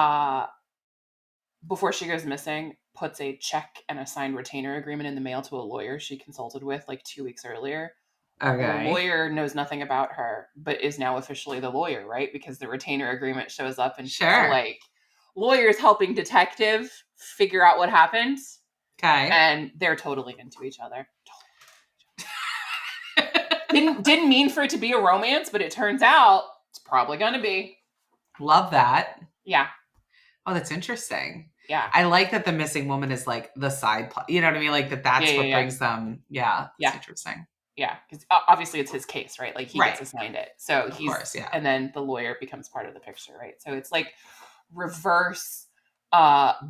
Before she goes missing, puts a check and a signed retainer agreement in the mail to a lawyer she consulted with like 2 weeks earlier. Okay. The lawyer knows nothing about her, but is now officially the lawyer, right? Because the retainer agreement shows up and she's like, lawyers helping detective figure out what happened. Okay. And they're totally into each other. Didn't mean for it to be a romance, but it turns out it's probably going to be. Love that. Yeah. Oh, that's interesting. Yeah. I like that the missing woman is like the side plot. You know what I mean? Like that's what brings them. Yeah. That's interesting. Yeah. Because obviously it's his case, right? Like he gets assigned it. So of course, and then the lawyer becomes part of the picture, right? So it's like reverse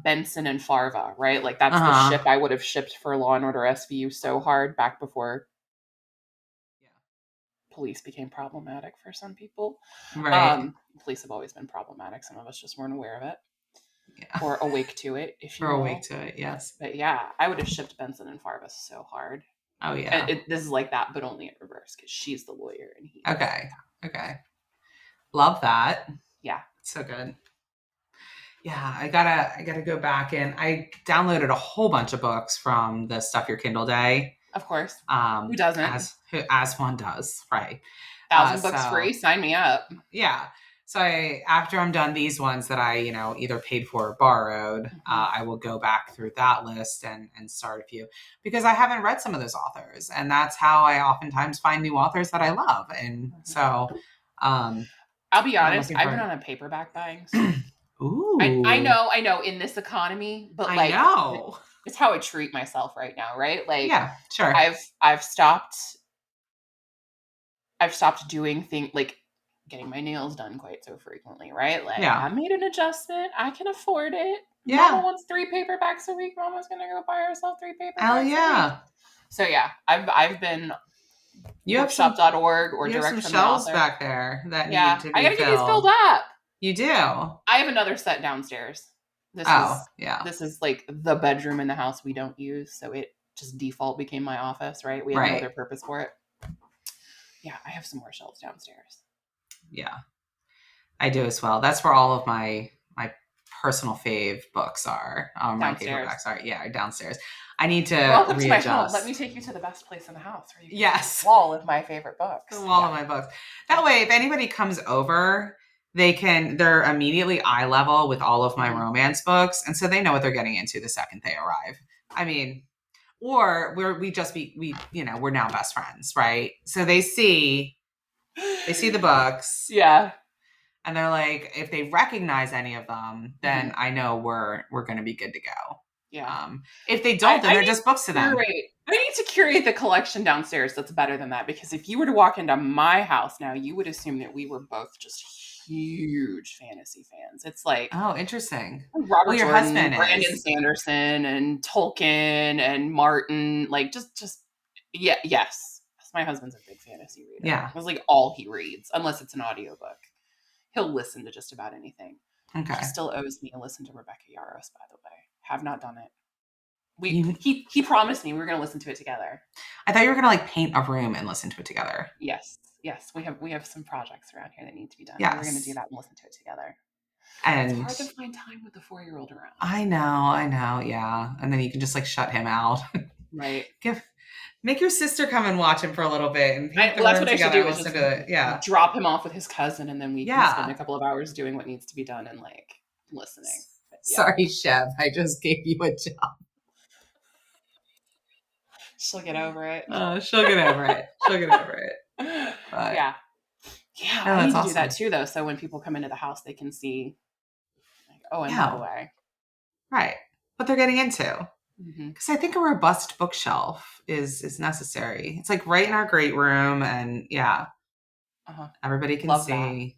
Benson and Farva, right? Like that's the ship I would have shipped for Law and Order SVU so hard back before police became problematic for some people. Right. Police have always been problematic. Some of us just weren't aware of it. Yeah. Or awake to it, if you will. Or awake to it, yes. But yeah, I would have shipped Benson and Farva so hard. Oh, yeah. And this is like that, but only in reverse, because she's the lawyer and he. Okay. Love that. Yeah. So good. Yeah, I gotta go back and I downloaded a whole bunch of books from the Stuff Your Kindle Day. Of course. Who doesn't? As one does, right? 1,000 books free. Sign me up. Yeah. So after I'm done these ones that I, either paid for or borrowed, I will go back through that list and start a few because I haven't read some of those authors, and that's how I oftentimes find new authors that I love. And so, I'll be honest, I've been on a paperback buying. Ooh, I know in this economy, but like, I know. It's how I treat myself right now, right? Like, yeah, sure. I've stopped doing things like getting my nails done quite so frequently, right? Like, I made an adjustment. I can afford it. Yeah. Mama wants 3 paperbacks a week. Mama's gonna go buy herself 3 paperbacks. Hell yeah. A week. So yeah, I've been. You have bookshop.org or direct from the shelves author. Back there that need to be I gotta filled. get these filled up. You do. I have another set downstairs. This is like the bedroom in the house we don't use, so it just default became my office, right? We had no other purpose for it. Yeah, I have some more shelves downstairs. Yeah, I do as well. That's where all of my personal fave books are. My favorite books are downstairs. I need to welcome readjust. To my home. Let me take you to the best place in the house where you can see the wall of my favorite books. The wall of my books. That way, if anybody comes over, they're immediately eye level with all of my romance books, and so they know what they're getting into the second they arrive. I mean, or we're now best friends, right? So they see the books. Yeah. And they're like, if they recognize any of them, then I know we're going to be good to go. Yeah. If they don't, then they're just books to them. I need to curate the collection downstairs that's better than that, because if you were to walk into my house now, you would assume that we were both just huge fantasy fans. It's like, oh, interesting. Robert Jordan, husband Brandon Sanderson, and Tolkien and Martin, like just yes. My husband's a big fantasy reader. Yeah. It was like all he reads, unless it's an audiobook. He'll listen to just about anything. Okay. He still owes me a listen to Rebecca Yarros, by the way. Have not done it. He promised me we were going to listen to it together. I thought you were going to like paint a room and listen to it together. Yes. We have some projects around here that need to be done. Yes. We're going to do that and listen to it together. And it's hard to find time with the 4-year-old around. I know. Yeah. And then you can just like shut him out. Right. Make your sister come and watch him for a little bit and paint the that's room what together. I should do. Drop him off with his cousin, and then we can spend a couple of hours doing what needs to be done and like listening. Sorry, Chev. I just gave you a job. She'll get over it. She'll get over it. But, yeah. I need to do that too, though. So when people come into the house, they can see, like, oh, and by the way, right, what they're getting into. Because I think a robust bookshelf is necessary. It's like right in our great room, and everybody can see. That.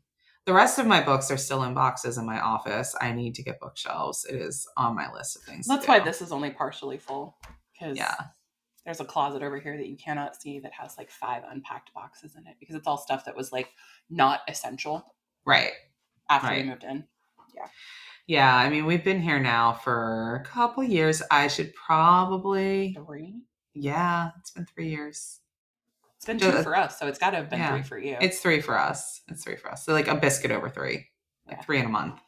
The rest of my books are still in boxes in my office. I need to get bookshelves. It is on my list of things. That's why this is only partially full. Because there's a closet over here that you cannot see that has like 5 unpacked boxes in it, because it's all stuff that was like not essential. Right. After we moved in. Yeah. Yeah, I mean, we've been here now for a couple years. I should probably 3. Yeah, it's been 3 years. It's been 2 for us, so it's got to have been 3 for you. It's 3 for us. So like a biscuit over 3, like 3 in a month.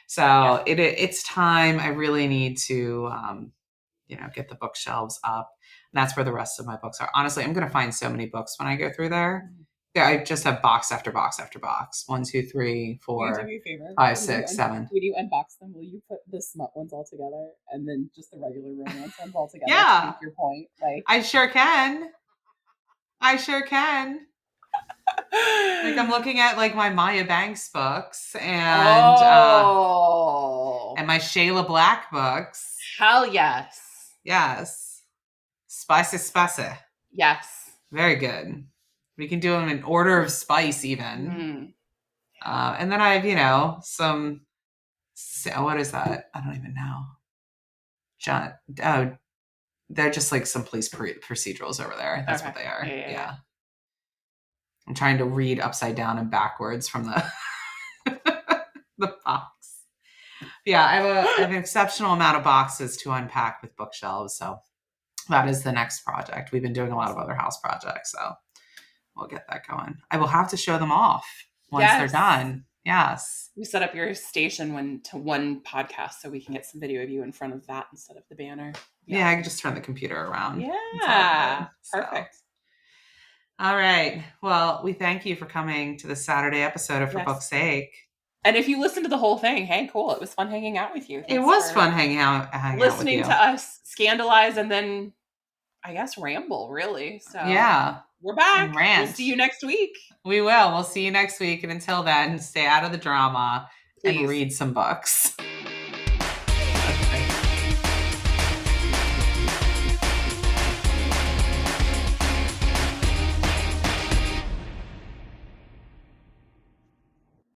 So it's time. I really need to, get the bookshelves up. And that's where the rest of my books are. Honestly, I'm going to find so many books when I go through there. Yeah, I just have box after box after box. 1, 2, 3, 4, 5, 6, 7. When you unbox them, will you put the smut ones all together and then just the regular romance ones all together? Yeah, to make your point. Like, I sure can. Like, I'm looking at like my Maya Banks books and my Shayla Black books. Hell yes. Yes. Spicy. Yes. Very good. We can do them in order of spice even. And then I have, some, what is that? I don't even know. They're just like some police procedurals over there. That's what they are. Yeah. I'm trying to read upside down and backwards from the box. Yeah, I have an exceptional amount of boxes to unpack with bookshelves. So that is the next project. We've been doing a lot of other house projects, so we'll get that going. I will have to show them off once they're done. Yes. We set up your station to one podcast so we can get some video of you in front of that instead of the banner. Yeah, I can just turn the computer around. Yeah. Perfect. All right. Well, we thank you for coming to the Saturday episode of For Book's Sake. And if you listened to the whole thing, hey, cool. It was fun hanging out with you. It was fun hanging out with you. Listening to us scandalize and then, I guess, ramble, really. So we're back. We'll see you next week. We will. We'll see you next week. And until then, stay out of the drama and read some books.